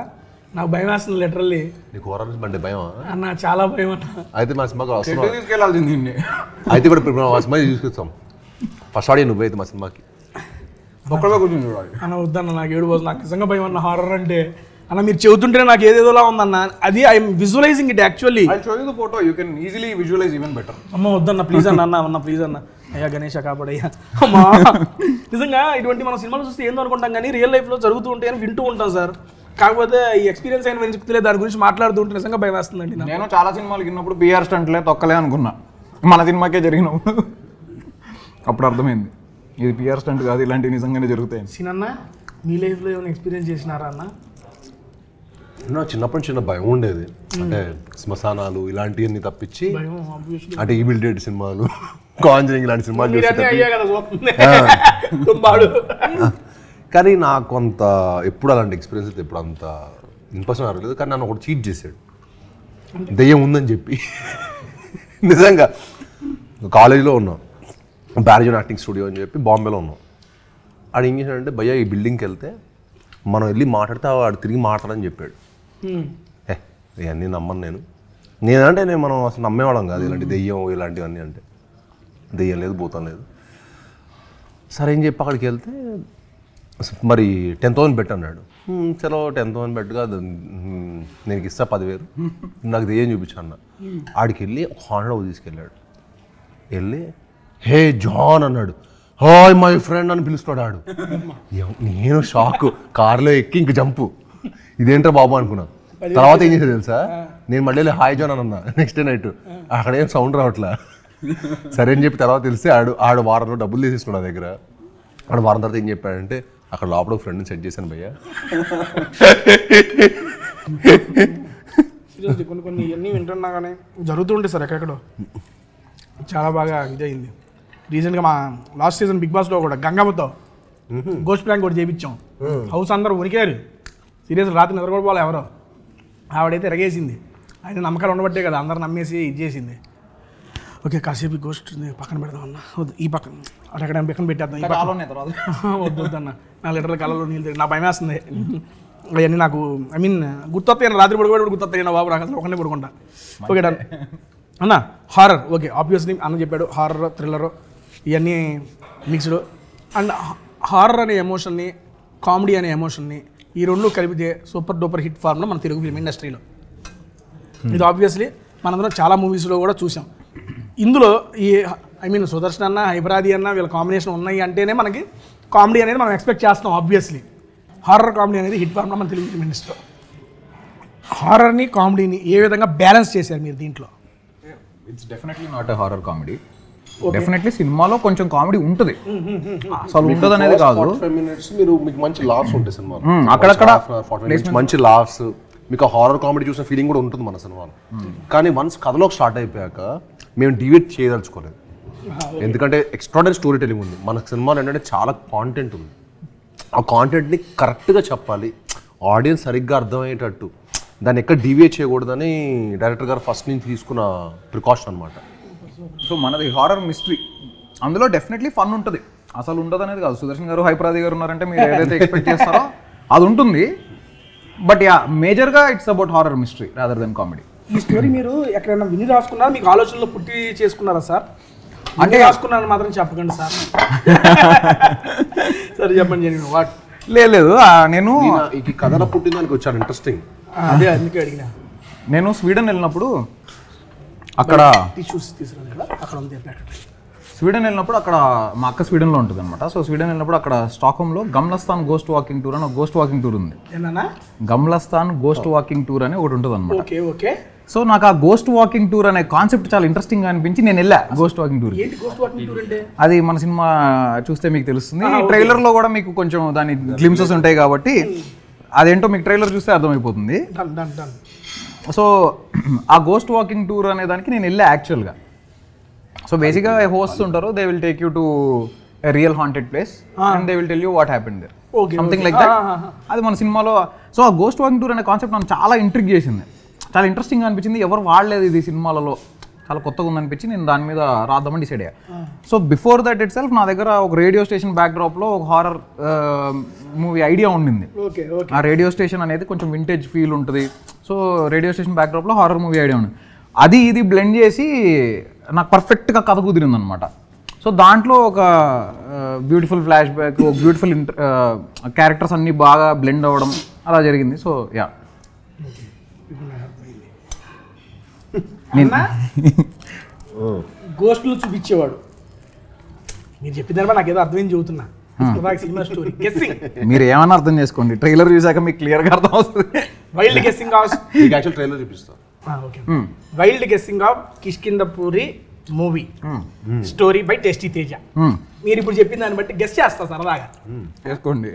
నాకు భయం వేస్తుంది లిటరల్లీ. నీకు హారర్ అంటే భయం అన్న? చాలా భయం అన్న. అయితే మా సినిమాకి తీసుకెళ్ళాల్సింది. అయితే కూడా మా సినిమా తీసుకొస్తాం. ఫస్ట్ ఆడియో నువ్వు అయితే మా సినిమాకి కూర్చొని చూడాలి అన్న. వద్దన్న, నాకు ఏడు పోదు. నాకు నిజంగా భయం అన్న హారర్ అంటే. అన్న మీరు చెబుతుంటేనే నాకు ఏదేదోలా ఉందన్న. అది I'm visualizing it actually. Photo you can easily visualize even better. అమ్మ వద్దన్న ప్లీజ్ అన్న ప్లీజ్ అన్న. అయ్యా గణేష కాపాడయ్యా అమ్మా. నిజంగా ఇటువంటి మనం సినిమాలు చూస్తే ఏందో అనుకుంటాం కానీ రియల్ లైఫ్లో జరుగుతూ ఉంటాయని వింటూ ఉంటాం సార్. కాకపోతే ఈ ఎక్స్పీరియన్స్ అయిన నేను చెప్తే దాని గురించి మాట్లాడుతూ ఉంటే నిజంగా భయం వేస్తుందండి. నేను చాలా సినిమాలు విన్నప్పుడు పిఆర్ స్టంట్లే తొక్కలే అనుకున్నా. మన సినిమాకే జరిగినప్పుడు అప్పుడు అర్థమైంది ఇది పిఆర్ స్టంట్ కాదు, ఇలాంటివి నిజంగానే జరుగుతాయి. సినన్న మీ లైఫ్లో ఏమైనా ఎక్స్పీరియన్స్ చేసినారా అన్న? చిన్నప్పటి చిన్న భయం ఉండేది. అంటే శ్మశానాలు ఇలాంటివన్నీ తప్పించి, అంటే ఈవిల్ డెడ్ సినిమాలు, కాంజరింగ్ ఇలాంటి సినిమాలు. కానీ నాకు కొంత ఎప్పుడు అలాంటి ఎక్స్పీరియన్స్ అయితే ఎప్పుడు అంత ఇన్పర్సన్ అవ్వలేదు. కానీ నన్ను ఒకటి చీట్ చేశాడు, దెయ్యం ఉందని చెప్పి. నిజంగా కాలేజీలో ఉన్నాం, బ్యారిజన్ యాక్టింగ్ స్టూడియో అని చెప్పి బాంబేలో ఉన్నాం. ఆడు ఏం చేశాడంటే, భయ్యా ఈ బిల్డింగ్కి వెళ్తే మనం వెళ్ళి మాట్లాడితే వాడు తిరిగి మాట్లాడని చెప్పాడు. ఇవన్నీ నమ్మను నేనంటే మనం అసలు నమ్మేవాళ్ళం కాదు ఇలాంటి దెయ్యం ఇలాంటివన్నీ. అంటే దెయ్యం లేదు, భూతం లేదు. సరే ఏం చెప్పి అక్కడికి వెళ్తే మరి 10,000 బెట్ అన్నాడు. చలో 10,000 బెట్గా నేను ఇస్తా 10,000 నాకు దెయ్యం చూపించా అన్న. ఆడికి వెళ్ళి ఒక హాండా తీసుకెళ్ళాడు. వెళ్ళి హే జాన్ అన్నాడు. హాయ్ మై ఫ్రెండ్ అని పిలుస్తున్నాడు ఆడు. నేను షాక్, కార్లో ఎక్కి ఇంక జంపు, ఇదేంట్రా బాబు అనుకున్నా. తర్వాత ఏం చేసేది తెలుసా, నేను మళ్ళీ హాయ్ జాన్ అని అన్నా నెక్స్ట్ డే నైట్. అక్కడ ఏం సౌండ్ రావట్లా. సరే అని చెప్పి తర్వాత తెలిస్తే ఆడు వారంలో డబ్బులు తీసేసుకున్నాడు దగ్గర. ఆడు వారం తర్వాత ఏం చెప్పాడంటే, అక్కడ లోపల ఫ్రెండ్ని సెట్ చేశాను భయ్యా. సీరియస్లీ కొన్ని ఇవన్నీ వింటున్నా కానీ జరుగుతుంటే సార్ ఎక్కడెక్కడో చాలా బాగా ఇదయింది. రీసెంట్గా మా లాస్ట్ సీజన్ బిగ్ బాస్లో కూడా గంగమ్మతో గోస్ట్ ప్లాంక్ కూడా చేయించాం. హౌస్ అందరూ ఉనికారు. సీరియస్ రాత్రి నిద్రపోవాలి ఎవరో. ఆవిడైతే ఎరగేసింది. ఆయన నమ్మకాలు ఉండబట్టే కదా అందరు నమ్మేసి ఇది చేసింది. ఓకే కాసేపు గోస్ట్ పక్కన పెడదామన్నా, వద్దు ఈ పక్కన అక్కడ పక్కన పెట్టేద్దాం, వద్దు వద్దన్న 4 లీటర్ల కళ్ళలో నీళ్ళు తిరిగి నా భయం వేస్తుంది. అవన్నీ నాకు ఐ మీన్ గుర్తొస్తాయి. రాత్రి పడుకోవడం గుర్తొస్తాయి నా బాబు, నాకు అసలు ఒకనే పడుకుంటా. ఓకే డన్ అన్న. హారర్ ఓకే ఆబ్వియస్లీ అన్న చెప్పాడు, హారర్ థ్రిల్లర్ ఇవన్నీ మిక్స్డ్. అండ్ హారర్ అనే ఎమోషన్ని, కామెడీ అనే ఎమోషన్ని ఈ రెండు కలిపితే సూపర్ డూపర్ హిట్ ఫార్మ్లో మన తెలుగు ఫిల్మ్ ఇండస్ట్రీలో. ఇది ఆబ్వియస్లీ మనందరం చాలా మూవీస్లో కూడా చూసాం. ఇందులో ఈ ఐ మీన్ సుదర్శన్ అన్న, హైపరాది అన్న వీళ్ళ కాంబినేషన్ ఉన్నాయి అంటేనే మనకి కామెడీ అనేది మనం ఎక్స్పెక్ట్ చేస్తాం. ఆబ్వియస్లీ హారర్ కామెడీ అనేది హిట్ ఫార్మ్లో మన తెలుగు ఫిల్మ్ ఇండస్ట్రీలో. హారర్ని కామెడీని ఏ విధంగా బ్యాలెన్స్ చేశారు మీరు దీంట్లో? It's definitely not a horror comedy. Definitely సినిమాలో కొంచెం కామెడీ ఉంటుంది, అసలు ఉంటుంది అనేది కాదు. 45 minutes మీకు మంచి లాఫ్స్ ఉంటాయి సినిమాలో, అక్కడక్కడ మంచి లాఫ్స్, మీకు హారర్ కామెడీ చూసిన ఫీలింగ్ కూడా ఉంటుంది మన సినిమాలో. కానీ వన్స్ కథలోకి స్టార్ట్ అయిపోయాక మేము డివేట్ చేయదలుచుకోలేదు. ఎందుకంటే ఎక్స్ట్రాడనరీ స్టోరీ టెలింగ్ ఉంది మన సినిమాలో. ఏంటంటే చాలా కాంటెంట్ ఉంది. ఆ కాంటెంట్ని కరెక్ట్గా చెప్పాలి, ఆడియన్స్ సరిగ్గా అర్థమయ్యేటట్టు, దాన్ని ఎక్కడ డివేట్ చేయకూడదని డైరెక్టర్ గారు ఫస్ట్ నుంచి తీసుకున్న ప్రికాషన్ అనమాట. సో మనది హారర్ మిస్టరీ, అందులో డెఫినెట్లీ ఫన్ ఉంటుంది, అసలు ఉంటుంది అనేది కాదు. సుదర్శన్ గారు, హైపరాది గారు ఉన్నారంటే మీరు ఏదైతే ఎక్స్పెక్ట్ చేస్తారో అది ఉంటుంది. బట్ యా మేజర్గా it's about horror mystery rather than comedy. ఈ స్టోరీ మీరు ఎక్కడైనా విని రాసుకున్నారా, మీకు ఆలోచనలో పుట్టి చేసుకున్నారా సార్? అంటే రాసుకున్నారని మాత్రం చెప్పకండి సార్. సరే చెప్పండి. వాట్ లేదు నేను ఈ కథలో పుట్టిందానికి వచ్చాను ఇంట్రెస్టింగ్. అదే అందుకే అడిగినా. నేను స్వీడన్ వెళ్ళినప్పుడు అక్కడ టిష్యూస్ తీసుకురాను కదా, అక్కడ ఉంది. స్వీడన్ వెళ్ళినప్పుడు అక్కడ మా అక్క స్వీడన్లో ఉంటుంది అనమాట. సో స్వీడన్ వెళ్ళినప్పుడు అక్కడ స్టాక్హోమ్లో గమ్లస్తాన్ గోస్ట్ వాకింగ్ టూర్ అని ఒక గోస్ట్ వాకింగ్ టూర్ ఉంది. గమ్లస్తాన్ గోస్ట్ వాకింగ్ టూర్ అని ఒకటి ఉంటుంది అనమాట. Okay okay. సో నాకు ఆ గోస్ట్ వాకింగ్ టూర్ అనే కాన్సెప్ట్ చాలా ఇంట్రెస్టింగ్ గా అనిపించి నేను వెళ్ళా గోస్ట్ వాకింగ్ టూర్. అది మన సినిమా చూస్తే మీకు తెలుస్తుంది. ట్రైలర్ లో కూడా మీకు కొంచెం దాని గ్లిమ్సెస్ ఉంటాయి కాబట్టి అదేంటో మీకు ట్రైలర్ చూస్తే అర్థమైపోతుంది. సో ఆ గోస్ట్ వాకింగ్ టూర్ అనే దానికి నేను వెళ్ళా యాక్చువల్గా. సో బేసిక్గా హోస్ట్ ఉంటారు, they will take you to a real haunted place and they will tell you what happened there, something like that. అది మన సినిమాలో. సో ఆ గోస్ట్ వాకింగ్ టూర్ అనే కాన్సెప్ట్ నన్ను చాలా ఇంట్రిగ్ చేసింది, చాలా ఇంట్రెస్టింగ్ అనిపించింది. ఎవరు వాడలేదు ఇది సినిమాలలో, చాలా కొత్తగా ఉందనిపించి నేను దాని మీద రాద్దామని డిసైడ్ అయ్యా. So before that it self నా దగ్గర ఒక రేడియో స్టేషన్ బ్యాక్డ్రాప్లో ఒక హారర్ మూవీ ఐడియా ఉండింది. ఆ రేడియో స్టేషన్ అనేది కొంచెం వింటేజ్ ఫీల్ ఉంటుంది. సో రేడియో స్టేషన్ బ్యాక్డ్రాప్లో హారర్ మూవీ ఐడియా ఉంది. అది ఇది బ్లెండ్ చేసి నాకు పర్ఫెక్ట్గా కథ కుదిరింది అనమాట. సో దాంట్లో ఒక బ్యూటిఫుల్ ఫ్లాష్ బ్యాక్, ఒక బ్యూటిఫుల్ క్యారెక్టర్స్ అన్నీ బాగా బ్లెండ్ అవ్వడం అలా జరిగింది. సో యా గోస్ట్లు చూపించేవాడు. మీరు చెప్పిన తర్వాత నాకు ఏదో అర్థమైంది చెబుతున్నా. సినిమా స్టోరీ గెస్సింగ్ మీరు ఏమన్నా అర్థం చేసుకోండి, ట్రైలర్ చూసాక మీకు క్లియర్గా అర్థం అవుతుంది. వైల్డ్ గెస్సింగ్ ఆఫ్ ట్రైలర్ చూపిస్తాను. Wild guessing of Kishkindhapuri movie story by tasty Teja. మీరు ఇప్పుడు చెప్పిన దాన్ని బట్టి గెస్ చేస్తా సరదాగా చేసుకోండి.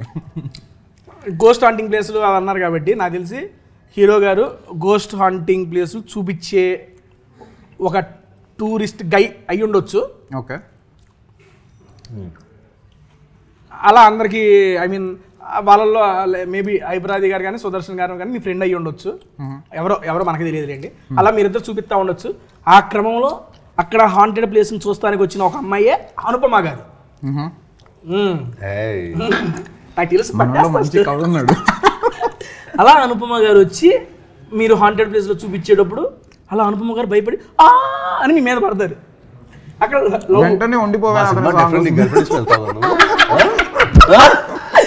గోస్ట్ హాంటింగ్ ప్లేస్లు అది అన్నారు కాబట్టి నాకు తెలిసి హీరో గారు గోస్ట్ హాంటింగ్ ప్లేస్ చూపించే ఒక టూరిస్ట్ గై అయి ఉండొచ్చు. ఓకే, అలా అందరికీ ఐ మీన్ వాళ్ళల్లో మేబీ హైపరాది గారు కానీ సుదర్శన్ గారు కానీ మీ ఫ్రెండ్ అయ్యి ఉండొచ్చు. ఎవరో మనకి తెలియదు రండి. అలా మీరిద్దరు చూపిస్తూ ఉండొచ్చు. ఆ క్రమంలో అక్కడ హాంటెడ్ ప్లేస్ని చూస్తానికి వచ్చిన ఒక అమ్మాయే అనుపమ గారు. నాకు తెలుసు. అలా అనుపమ గారు వచ్చి మీరు హాంటెడ్ ప్లేస్లో చూపించేటప్పుడు అలా అనుపమ గారు భయపడి ఆ అని మీ మీద పడతారు. అక్కడ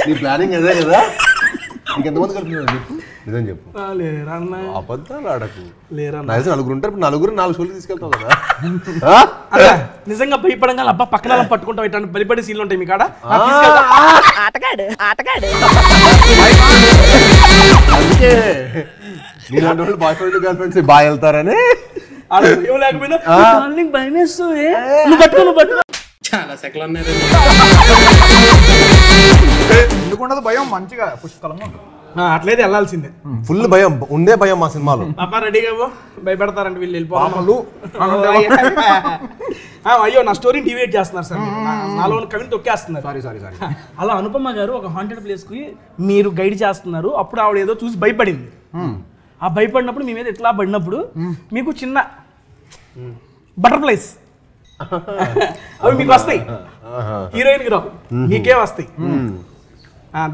నీ ప్లానింగ్ అదే కదా? ఇంకెంతమంది కలిపి చెప్పు, నిజం చెప్పు. లేరన్నా, అబద్ధాలు ఆడకు. లేరన్నా. నైస్ నలుగురు ఉంటారు, ఇప్పుడు నలుగురు 4 షోలు తీసుకెళ్తావు కదా. నిజంగా భయపడంగా అబ్బా పక్కన పట్టుకుంటాం ఇట్లాంటి బలిపడే సీన్లు ఉంటాయి మీ కాడ. అందుకే నీలాంటి వాళ్ళు బాయ్ ఫ్రెండ్ గర్ల్ ఫ్రెండ్స్ బాగా వెళ్తారని లేకపోయినా భయం వేస్తుంది. చాలా సెకలు అన్నారు. ఎందుకుండదు భయం, మంచిగా పుష్కలంగా ఉంటుంది. అట్లయితే వెళ్ళాల్సిందే. ఫుల్ భయం ఉండే భయం మా సినిమాలో. పాప రెడీగా భయపడతారంటే వీళ్ళు వెళ్ళిపోవాలి. అయ్యో నా స్టోరీ డివేట్ చేస్తున్నారు సార్, నాలో కవిని తొక్కేస్తున్నారు. సారీ అలా అనుపమ గారు ఒక హాంటెడ్ ప్లేస్ కి మీరు గైడ్ చేస్తున్నారు. అప్పుడు ఆవిడ ఏదో చూసి భయపడింది. ఆ భయపడినప్పుడు మీ మీద ఎట్లా పడినప్పుడు మీకు చిన్న బటర్ఫ్లైస్ అవి మీకు వస్తాయి, హీరోయిన్ కి రావు, మీకే వస్తాయి.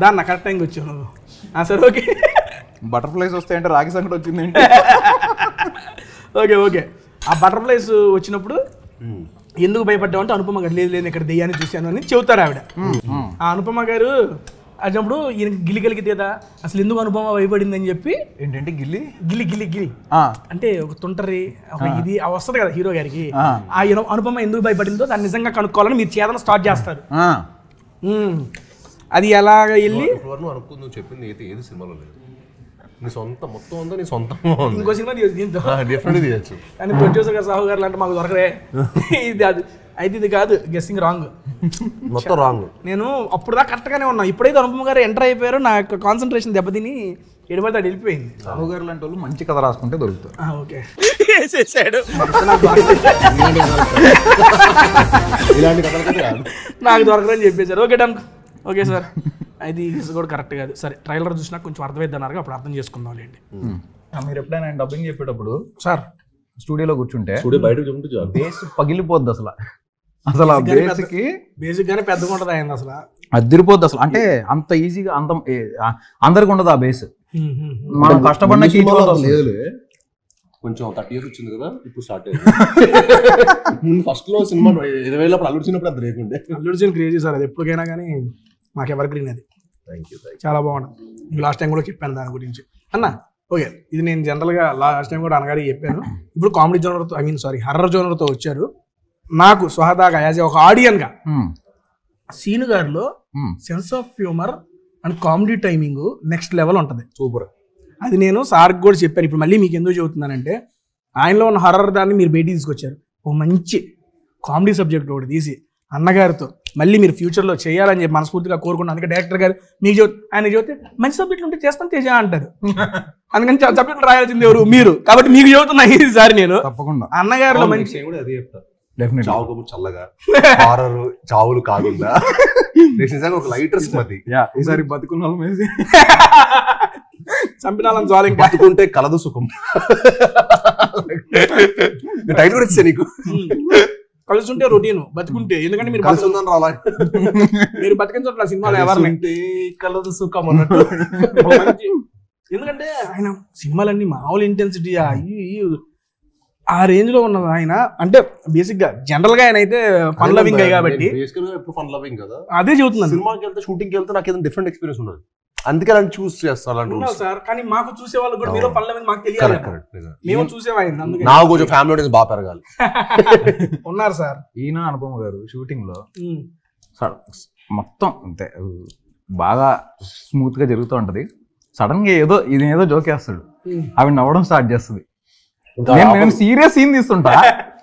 దాన్ని నా కరెక్ట్ టైంకి వచ్చావు నువ్వు. సరే ఓకే, బటర్ఫ్లైస్ వస్తాయంటే రాగి సంకట వచ్చిందంటే ఓకే. ఆ బటర్ఫ్లైస్ వచ్చినప్పుడు ఎందుకు భయపడ్డావు అంటే అనుపమ గారు లేదు ఇక్కడ దెయ్యాన్ని చూశాను అని చెబుతారు ఆవిడ. ఆ అనుపమ గారు అప్పుడు ఈయన గిలి కలిగితేదా అసలు ఎందుకు అనుపమ భయపడింది అని చెప్పి. ఏంటంటే గిల్లి గిలి గిలి గిలి అంటే ఒక తుంటరి ఒక ఇది వస్తుంది కదా హీరో గారికి. ఆ అనుపమ ఎందుకు భయపడిందో దాన్ని నిజంగా కనుక్కోవాలని మీరు చేతన స్టార్ట్ చేస్తారు. అది ఎలాగ వెళ్ళి నువ్వు చెప్పింది ఏది సినిమాలో లేదు, నీ సొంత మొత్తం ఉందో నీ సొంతం. ఇంకో సినిమా దీంతో డిఫరెంట్ తీయచ్చు కానీ ప్రొడ్యూసర్ గారు సాహు గారు అంటే మాకు దొరకరే. ఇది అది అయితే ఇది కాదు, గెస్సింగ్ రాంగ్, మొత్తం రాంగ్. నేను అప్పుడు దాకా కరెక్ట్గానే ఉన్నా. ఇప్పుడైతే అనుపమ గారు ఎంటర్ అయిపోయారో నా యొక్క కాన్సన్ట్రేషన్ దెబ్బతిని ఎడిపడితే అది వెళ్ళిపోయింది. సాహు గారు లాంటి వాళ్ళు మంచి కథ రాసుకుంటే దొరుకుతారు. ఓకే ఇలాంటి కథలు కాదు, నాకు దొరకదని చెప్పేశారు. Okay done. ఓకే సార్, అయితే ఇది కూడా కరెక్ట్ కాదు. సరే ట్రైలర్ చూసినా కొంచెం అర్థమైద్ది అన్నారు, అప్పుడు అర్థం చేసుకుందాం లేండి. మీరు ఎప్పుడైనా డబ్బింగ్ చెప్పేటప్పుడు సార్ స్టూడియోలో కూర్చుంటే బయట బేస్ పగిలిపోద్ది అసలు. ఆ బేస్కి బేసిక్ గానే పెద్దగా ఉంటుంది అయింది అసలు, అదిరిపోద్ది అసలు. అంటే అంత ఈజీగా అందరికి ఉండదు ఆ బేస్. మనం కష్టపడిన కొంచెం 30 years వచ్చింది కదా, ఇప్పుడు స్టార్ట్ అయింది. ఫస్ట్ లో సినిమా 20,000 అల్లుడు చిన్నప్పుడు అది లేకుండే. అల్లుడు సీన్ క్రేజీ సార్, అది ఎప్పటికైనా కానీ మాకు ఎవర్ గ్రీన్ అది. చాలా బాగుంటుంది. లాస్ట్ టైం కూడా చెప్పాను దాని గురించి అన్న. ఓకే, ఇది నేను జనరల్గా లాస్ట్ టైం కూడా అనగానే చెప్పాను. ఇప్పుడు కామెడీ జోనర్తో హర్రర్ జోనర్తో వచ్చారు. నాకు స్వహదాగా యాజ్ ఒక ఆడియన్గా సీను గారిలో sense of humour and comedy timing next level ఉంటుంది. సూపర్. అది నేను సార్కి కూడా చెప్పాను. ఇప్పుడు మళ్ళీ మీకు ఎందుకు చెబుతున్నానంటే ఆయనలో ఉన్న హర్రర్ దాన్ని మీరు బయటికి తీసుకొచ్చారు. ఓ మంచి కామెడీ సబ్జెక్ట్ ఒకటి తీసి అన్నగారితో మళ్ళీ మీరు ఫ్యూచర్లో చేయాలని చెప్పి మనస్ఫూర్తిగా కోరుకున్నాను. అందుకే డైరెక్టర్ గారు మీకు ఆయన చెబితే మంచి సబ్జెక్టులు ఉంటే చేస్తాను తేజ అంటారు. అందుకని సబ్జెక్టులు రాయాల్సింది ఎవరు మీరు, కాబట్టి మీకు చెబుతున్నా ఈసారి నేను తప్పకుండా అన్నగారిలో మంచి చల్లగా హారర్ చావులు కాకుండా నిజంగా ఒక లైటర్ స్మతి. ఈసారి బతుకున్న చంపినాలని చాలు, ఇంకా బతుకుంటే కలదు సుఖం. టైటిల్ కూడా ఇచ్చా నీకు. కలుసుంటే రొటీన్, బతుకుంటే ఎందుకంటే మీరు కలిసి ఉందని రాలా, మీరు బతికించట్ల సినిమాలు ఎవరిని కలదు సుఖం అన్నట్టు. ఎందుకంటే ఆయన సినిమాలన్నీ మామూలు ఇంటెన్సిటీ ఆ రేంజ్ లో ఉన్నది ఆయన. అంటే బేసిక్ గా జనరల్ గా ఆయన అయితే ఫన్ లవింగ్ కాబట్టి ఫన్ లవింగ్ కదా, అదే చెబుతున్నాను. సినిమాకి వెళ్తే షూటింగ్కి వెళ్తే నాకు ఏదైనా డిఫరెంట్ ఎక్స్పీరియన్స్ ఉండదు, అందుకే అలాంటి చూస్ చేస్తాను సార్. కానీ మాకు చూసే వాళ్ళు కూడా మీరు ఫన్ లవింగ్ మాకు తెలియాలి, మేము చూసేవాళ్ళు. అందుకే నాకు కొంచెం ఫ్యామిలీ ఆడియన్స్ బాగా పెరగాలి. ఉన్నారు సార్ ఈయన అనుపమ గారు షూటింగ్ లో మొత్తం అంతే బాగా స్మూత్ గా జరుగుతూ ఉంటది. సడన్ గా ఏదో జోక్ వేస్తాడు, ఆవిడ నవ్వడం స్టార్ట్ చేస్తుంది. నేను సీరియస్ సీన్ తీస్తుంటా,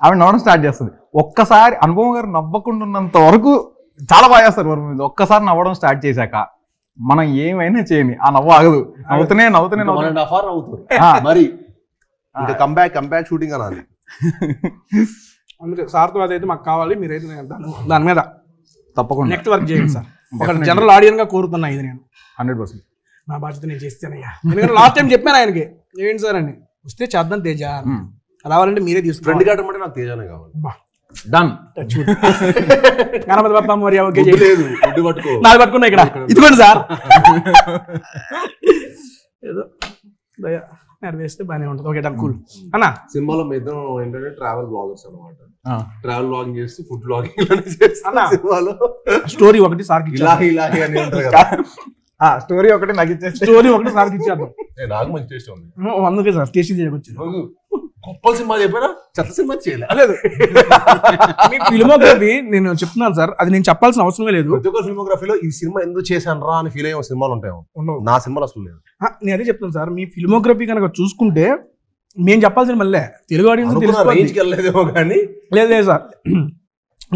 ఆవిడ నవ్వడం స్టార్ట్ చేస్తుంది. ఒక్కసారి అనుపమ గారు నవ్వకుండా ఉన్నంత వరకు చాలా బాగా చేస్తారు వరకు మీద. ఒక్కసారి నవ్వడం స్టార్ట్ చేశాక మనం ఏమైనా చేయని ఆ నవ్వు ఆగదు. నవ్వుతూనే మరి ఇంకా కంబ్యాక్ షూటింగ్ అనాలి. అందుకే సార్తో అదైతే మాకు కావాలి, మీరైతే దాని మీద తప్పకుండా నెక్స్ట్ వర్క్ చేయండి సార్. ఒక జనరల్ ఆడియన్ గా కోరుతున్నా ఇది నేను 100%. నా బాధ్యత నేను చేస్తానయ్యా. ఎందుకంటే లాస్ట్ టైం చెప్పాను ఆయనకి ఏంటి సార్ అని, వస్తే చేద్దాం తేజ, రావాలంటే మీరే ఫ్రెండ్ కావడం నాకు తేజానే కావాలి. డన్. గణపతి బప్ప మరి ఓకే లేదు, పట్టుకో నాది పట్టుకున్నా ఇక్కడ, ఇదిగోండి సార్. ఏదో వేస్తే బాగానే ఉంటుంది. ఓకే డన్ కూల్ అన్న. సినిమాలో మీద ఏంటంటే ట్రావెల్ బ్లాగర్స్ అనమాట. ట్రావెల్ బ్లాగింగ్ చేస్తూ ఫుడ్ బ్లాగింగ్ చేస్తా సినిమాలో. స్టోరీ ఒకటి సార్కి ఇలాహి అని ఉంటారు కదా. స్టోరీ ఒకటి నాకు ఇచ్చేస్తే స్టోరీ ఒకటి సార్కి ఇచ్చేద్దాం. నాకు మంచి టేస్ట్ ఉంది. అందుకే సార్ టేస్ట్ చేయవచ్చు. గొప్ప సినిమా చెప్పారా, చెత్త సినిమా చేయలేదు. మీ ఫిల్మోగ్రఫీ నేను చెప్తున్నాను సార్, అది నేను చెప్పాల్సిన అవసరమే లేదు. ప్రతి ఒక్క ఫిల్మోగ్రఫీలో ఈ సినిమా ఎందుకు చేశాను రా అని ఫీల్ అయ్యే సినిమాలు ఉంటాయి. నా సినిమాలు అసలు లేదు. నేను అదే చెప్తాను సార్, మీ ఫిల్మోగ్రఫీ కనుక చూసుకుంటే మేము చెప్పాల్సిన మళ్ళీ తెలుగు ఆడియన్స్ కానీ లేదు సార్,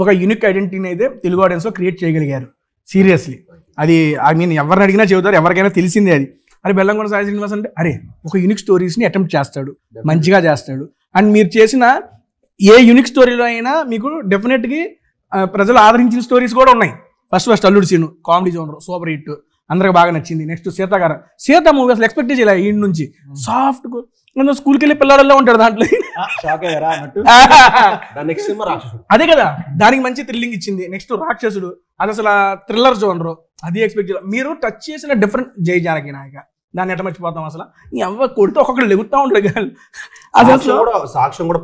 ఒక యూనిక్ ఐడెంటిటీని అయితే తెలుగు ఆడియన్స్ లో క్రియేట్ చేయగలిగారు. సీరియస్లీ అది ఐ మీన్ ఎవరిని అడిగినా చెబుతారు, ఎవరికైనా తెలిసిందే అది. అరే బెల్లంకొండ సాయి శ్రీనివాస్ అంటే అరే ఒక యూనిక్ స్టోరీస్ని అటెంప్ట్ చేస్తాడు, మంచిగా చేస్తాడు. అండ్ మీరు చేసిన ఏ యూనిక్ స్టోరీలో అయినా మీకు డెఫినెట్గా ప్రజలు ఆదరించిన స్టోరీస్ కూడా ఉన్నాయి. First Alludu Seenu comedy genre super hit, అందరికి బాగా నచ్చింది. నెక్స్ట్ సీత గారు, సీత మూవీ అసలు ఎక్స్పెక్ట్ చేయలే ఈ నుంచి. సాఫ్ట్ స్కూల్కి వెళ్ళి పిల్లడల్లో ఉంటాడు దాంట్లో. అదే కదా, దానికి మంచి థ్రిల్లింగ్ ఇచ్చింది. నెక్స్ట్ రాక్షసుడు, అది అసలు థ్రిల్లర్ జోనర్, అది ఎక్స్పెక్ట్ చేయాలి. మీరు టచ్ చేసిన డిఫరెంట్ జై జానకి నాయక, దాన్ని ఎట్లా మర్చిపోతాం అసలు. ఎవ్వ కొడితే ఒక్కొక్కరు లెగుతా ఉంటాడు. అసలు సాక్ష్యం కూడా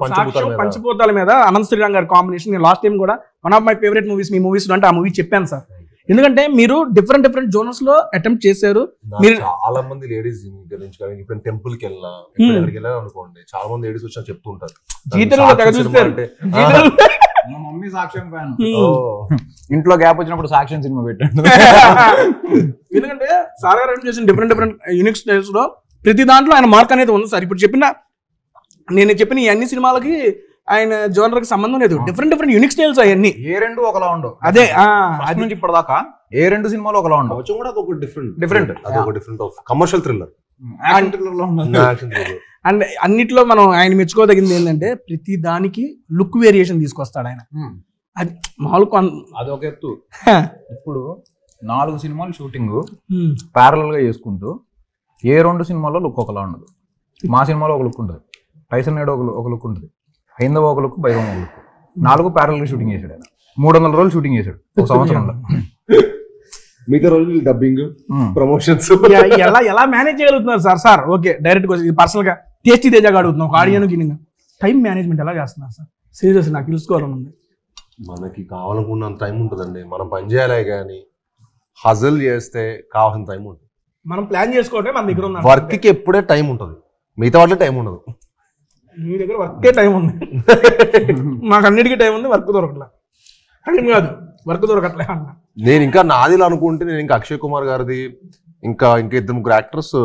పంచిపోతాల మీద అనంత్ శ్రీరామ్ గారి కాంబినేషన్. నేను లాస్ట్ టైం కూడా one of my favourite movies me movies అంటే ఆ మూవీ చెప్పాను సార్. ఎందుకంటే మీరు డిఫరెంట్ జోనర్స్ లో అటెంప్ట్ చేశారు. మీరు చాలా మంది లేడీస్ ఇప్పుడు టెంపుల్ కి వెళ్ళినా ఎక్కడికి వెళ్ళాలి అనుకోండి, చాలా మంది లేడీస్ వచ్చి చెప్తుంటారు మమ్మీ సాక్ష్యం ఫ్యాన్, ఇంట్లో గ్యాప్ వచ్చినప్పుడు సాక్ష్యం సినిమా పెట్టాడు. ఎందుకంటే సార్ గారు చేసిన డిఫరెంట్ యూనిక్ స్టైల్స్ లో ప్రతి దాంట్లో ఆయన మార్క్ అనేది ఉంది సార్. ఇప్పుడు నేను చెప్పిన ఈ అన్ని సినిమాలకి ఆయన జోనర్ కి సంబంధం లేదు. డిఫరెంట్ యూనిక్ స్టైల్స్ అవన్నీ. ఏ రెండు ఒకలా ఉండవు. అదే అది నుంచి ఇప్పటిదాకా ఏ రెండు సినిమాలు ఒకలా ఉండవు. డిఫరెంట్ కమర్షియల్ థ్రిల్లర్ అండ్ అన్నిట్లో మనం ఆయన మెచ్చుకోదగింది ఏంటంటే ప్రతి దానికి లుక్ వేరియేషన్ తీసుకొస్తాడు ఆయన. అది మామూలు అది ఒక ఎత్తు. ఇప్పుడు 4 సినిమాలు షూటింగ్ ప్యారలల్ గా చేసుకుంటూ ఏ 2 సినిమాల్లో లుక్ ఒకలా ఉండదు. మా సినిమాలో ఒక లుక్ ఉంటుంది, టైసన్ నేడు ఒక లుక్ ఉంటుంది, హైందవ ఒక లుక్, బైరం ఒక లుక్. 4 ప్యారలల్ గా షూటింగ్ చేశాడు ఆయన. 300 రోజులు షూటింగ్ చేశాడు ఒక సంవత్సరంలో. మిగతా రోజులు డబ్బింగ్, ప్రమోషన్స్ ఎలా మేనేజ్ చేయగలుగుతున్నారు సార్? ఓకే డైరెక్ట్ పర్సనల్ గా టేస్టీ తేజగా అడుగుతున్నాం. ఒక ఆడియన్ టైం మేనేజ్మెంట్ ఎలా చేస్తున్నారు సార్? సీరియస్ నాకు తెలుసుకోవాలని ఉంది. మనకి కావాలనుకున్నంత టైం ఉంటుందండి, మనం పని చేయాలి. కానీ హజల్ చేస్తే కావాల్సిన టైం ఉంటుంది. మనం ప్లాన్ చేసుకోవటం మన దగ్గర ఉంది. వర్క్ కి ఎప్పుడే టైం ఉంటుంది, మిగతా వాటిలో టైం ఉండదు. మీ దగ్గర వర్కే టైం ఉంది, మాకు అన్నిటికీ టైం ఉంది, వర్క్ దొరకట్లే. టైం కాదు వర్క్ దొరకట్లే అన్న. నేను ఇంకా నాదిలో అనుకుంటే నేను ఇంకా అక్షయ్ కుమార్ గారిది ఇంకా 2-3 యాక్టర్స్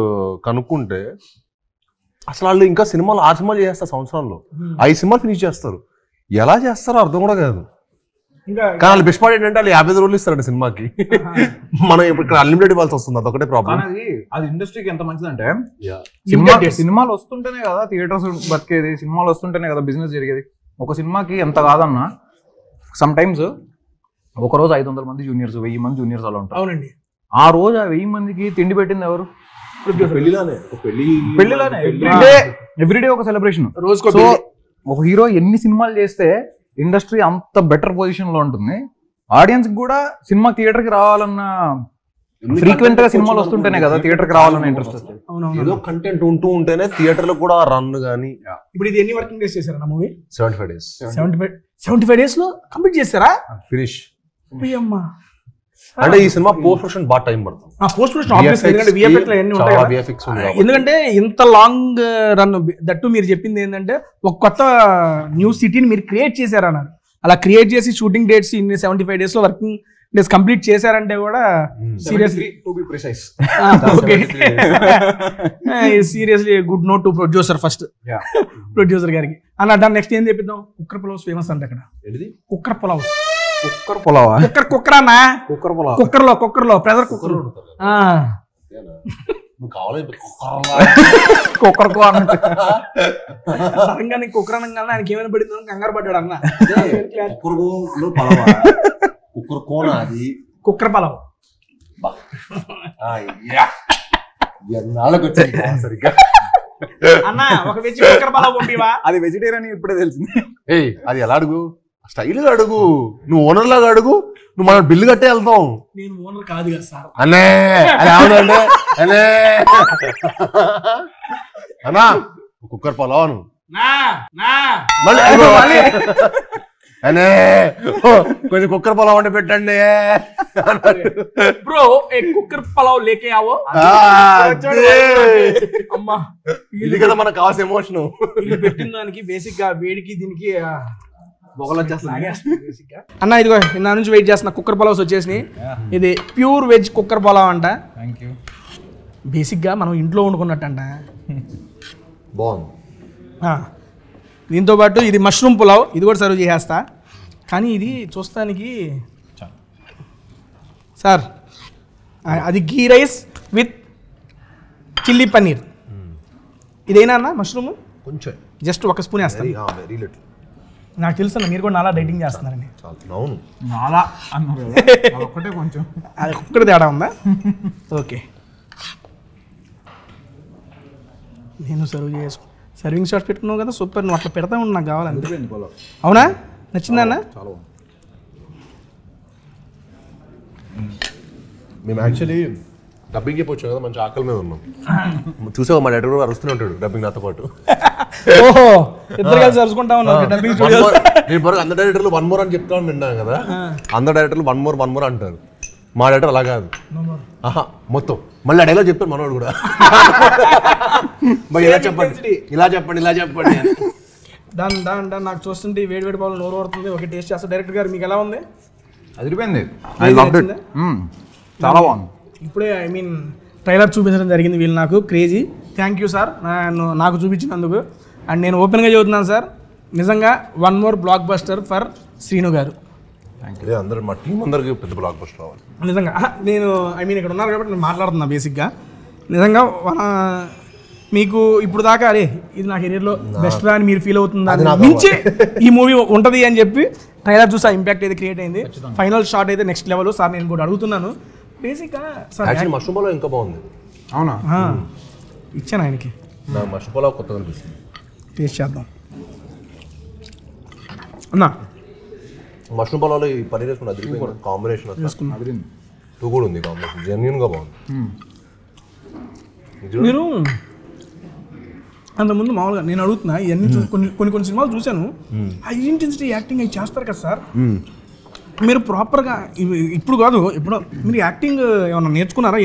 కనుక్కుంటే అసలు వాళ్ళు ఇంకా సినిమాలు 6 సినిమాలు చేస్తారు సంవత్సరంలో, 5 సినిమాలు ఫినిష్ చేస్తారు. ఎలా చేస్తారో అర్థం కూడా కాదు. కానీ వాళ్ళు బెస్ట్ పార్ట్ ఏంటంటే వాళ్ళు 50 రోజులు ఇస్తారండి సినిమాకి. మనం ఇప్పుడు ఇక్కడ అన్లిమిటెడ్ ఇవ్వాల్సి వస్తుంది, అదొకటే ప్రాబ్లం. అది ఇండస్ట్రీకి ఎంత మంచిదంటే సినిమాలు వస్తుంటేనే కదా థియేటర్స్ బతికేది, సినిమాలు వస్తుంటేనే కదా బిజినెస్ జరిగేది. ఒక సినిమాకి ఎంత కాదన్నా సమ్ టైమ్స్ ఒక రోజు 500 మంది జూనియర్స్, 1000 మంది జూనియర్స్ అలా ఉంటారు. అవునండి. ఆ రోజు ఆ 1000 మందికి తిండి పెట్టింది ఎవరు? పెళ్లిలానే ఎవ్రీడే ఒక సెలబ్రేషన్. సో ఒక హీరో ఎన్ని సినిమాలు చేస్తే ఇండస్ట్రీ అంత బెటర్ పొజిషన్ లో ఉంటుంది. ఆడియన్స్ కూడా సినిమా థియేటర్ కి రావాలన్న ఫ్రీక్వెంట్ గా సినిమాలు వస్తుంటేనే కదా థియేటర్ కి రావాలన్న ఇంట్రెస్ట్. ఏదో కంటెంట్ ఉంటూ ఉంటేనే థియేటర్ లో కూడా రన్ గానీ. ఇప్పుడు ఇది ఎన్ని వర్కింగ్ డేస్ చేశారా మూవీ? 75 days. 75 days లో కంప్లీట్ చేస్తారా? ఫినిష్. అమ్మా అంటే ఈ సినిమా పోస్ట్ ప్రొడక్షన్ బాగా టైం పడుతుంది. పోస్ట్ ప్రొడక్షన్ ఆబ్వియస్లీ, ఎందుకంటే VFX లో అన్ని ఉంటాయి. ఎందుకంటే ఇంత లాంగ్ రన్ దట్టు మీరు చెప్పింది ఏంటంటే ఒక కొత్త న్యూ సిటీని మీరు క్రియేట్ చేశారన్నారు. అలా క్రియేట్ చేసి షూటింగ్ డేట్స్ ఇన్ని 75 days లో వర్కింగ్ డేస్ కంప్లీట్ చేశారంటే కూడా seriously seriously good note to producer, first producer గారికి. అన్న దాన్ని నెక్స్ట్ ఏం చెప్పిద్దాం? కుక్కర్ పులావ్స్ ఫేమస్ అంటే అక్కడ. కుక్కర్ పులావ్స్. కుక్కర్లో ప్రెజర్ కుక్కర్. సడన్గా నీకు కుక్కర్ అనగానే ఆయనకి ఏమైనా పడిందో కంగారు పడ్డాడు అన్న. కుక్కర్ పలావ్ అన్న. ఒక వెజ్ కుక్కర్ పలావ్ పంపివా? అది వెజిటేరియన్ ఇప్పుడే తెలిసింది. అది ఎలా అడుగు? స్టైల్గా అడుగు, నువ్వు ఓనర్ లాగా అడుగు. నువ్వు మనం బిల్లు కట్టే వెళ్తాం. నేను ఓనర్ కాదు కదా సార్. అనే అది అవునండి అనే అన్నా కుక్కర్ పొలవను మళ్ళీ అనే కొంచెం కుక్కర్ పొలం వండి పెట్టండి బ్రో ఏ కుక్కర్ పలావ్ లేకే ఆవో. అమ్మా ఇది కదా మనకు కావాల్సిన ఎమోషన్. ఇది పెట్టిన దానికి బేసిక్ గా వేడికి దీనికి అన్న ఇదిగో నా నుంచి వెయిట్ చేస్తున్నా. కుక్కర్ పలావ్స్ వచ్చేసినాయి. ఇది ప్యూర్ వెజ్ కుక్కర్ పలావ్ అంట. బేసిక్ గా మనం ఇంట్లో వండుకున్నట్టు అంట. బాగుంది. దీంతో పాటు ఇది మష్రూమ్ పులావ్, ఇది కూడా సర్వ్ చేసేస్తా. కానీ ఇది చూస్తానికి సార్ అది గీ రైస్ విత్ చిల్లీ పన్నీర్. ఇదేనా అన్న మష్రూమ్? కొంచెం జస్ట్ ఒక స్పూన్ వేస్తాను. Very little. నాకు తెలుసు అన్న మీరు కూడా నాలా డైటింగ్ చేస్తున్నారని. అవును నాలా అన్నారు ఒకటే కొంచెం అది ఒక్కటి తేడా ఉందా? ఓకే నేను సర్వ్ చేసుకో. సర్వింగ్ షాట్స్ పెట్టుకున్నావు కదా, సూపర్. నువ్వు అట్లా పెడతా ఉండి నాకు కావాలంటే. అవునా? నచ్చిందన్న? మేము యాక్చువల్లీ డబ్బింగ్ చెప్పొచ్చు కదా, మంచి ఆకలి మీద ఉన్నాం. చూసావు మా డైరెక్టర్ కూడా అరుస్తూనే ఉంటాడు డబ్బింగ్ నాతో పాటు. ఓహో ఇద్దరు కలిసి అరుచుకుంటా ఉన్నారు డబ్బింగ్ స్టూడియో. నేను బరకు అందరు డైరెక్టర్లు 1 more అని చెప్తా విన్నాను కదా, అందరు డైరెక్టర్లు 1 more అంటారు. మా డైరెక్టర్ అలా కాదు, మొత్తం మళ్ళీ అడేలా చెప్తాడు మనోడు కూడా. ఇలా చెప్పండి ఇలా చెప్పండి ఇలా చెప్పండి. దాని నాకు చూస్తుంటే వేడి వేడి పాలు నోరు పడుతుంది. ఓకే టేస్ట్ చేస్తా. డైరెక్టర్ గారు మీకు ఎలా ఉంది? అదిరిపోయింది. చాలా బాగుంది. ఇప్పుడే ఐ మీన్ ట్రైలర్ చూపించడం జరిగింది వీళ్ళు నాకు. క్రేజీ. థ్యాంక్ యూ సార్ నాకు చూపించినందుకు. అండ్ నేను ఓపెన్గా చెబుతున్నాను సార్, నిజంగా 1 more block buster for Srinu గారు. అందరూ మా టీం అందరికి పెద్ద బ్లాక్ బస్టర్ రావాలి నిజంగా. నేను ఐ మీన్ ఇక్కడ ఉన్నారు కాబట్టి నేను మాట్లాడుతున్నా. బేసిక్గా నిజంగా మీకు ఇప్పుడు దాకా అరే ఇది నా కెరీర్లో బెస్ట్ అని మీరు ఫీల్ అవుతుంది మించి ఈ మూవీ ఉంటుంది అని చెప్పి ట్రైలర్ చూసి ఆ ఇంపాక్ట్ అయితే క్రియేట్ అయింది. ఫైనల్ షాట్ అయితే నెక్స్ట్ లెవెల్. సార్ నేను కూడా అడుగుతున్నాను బేసిక్గా సార్ మష్రూమ్ పలావ్ ఇంకా బాగుంది. అవునా? ఇచ్చాను ఆయనకి. నా మష్రూమ్ పలావ్ కొత్తగా అనిపిస్తుంది. టేస్ట్ చేద్దాం అన్నా. మష్రూమ్ పలావ్లో ఈ పన్నీర్ వేసుకుని అది కాంబినేషన్ టూ కూడా ఉంది. కాంబినేషన్ జెన్యున్గా బాగుంది. నేను అంతకుముందు మామూలుగా నేను అడుగుతున్నా ఇవన్నీ కొన్ని సినిమాలు చూశాను. హై ఇంటెన్సిటీ యాక్టింగ్ అవి చేస్తారు కదా సార్, మీరు ప్రాపర్గా ఇప్పుడు కాదు ఇప్పుడు మీరు యాక్టింగ్ ఏమన్నా నేర్చుకున్నారా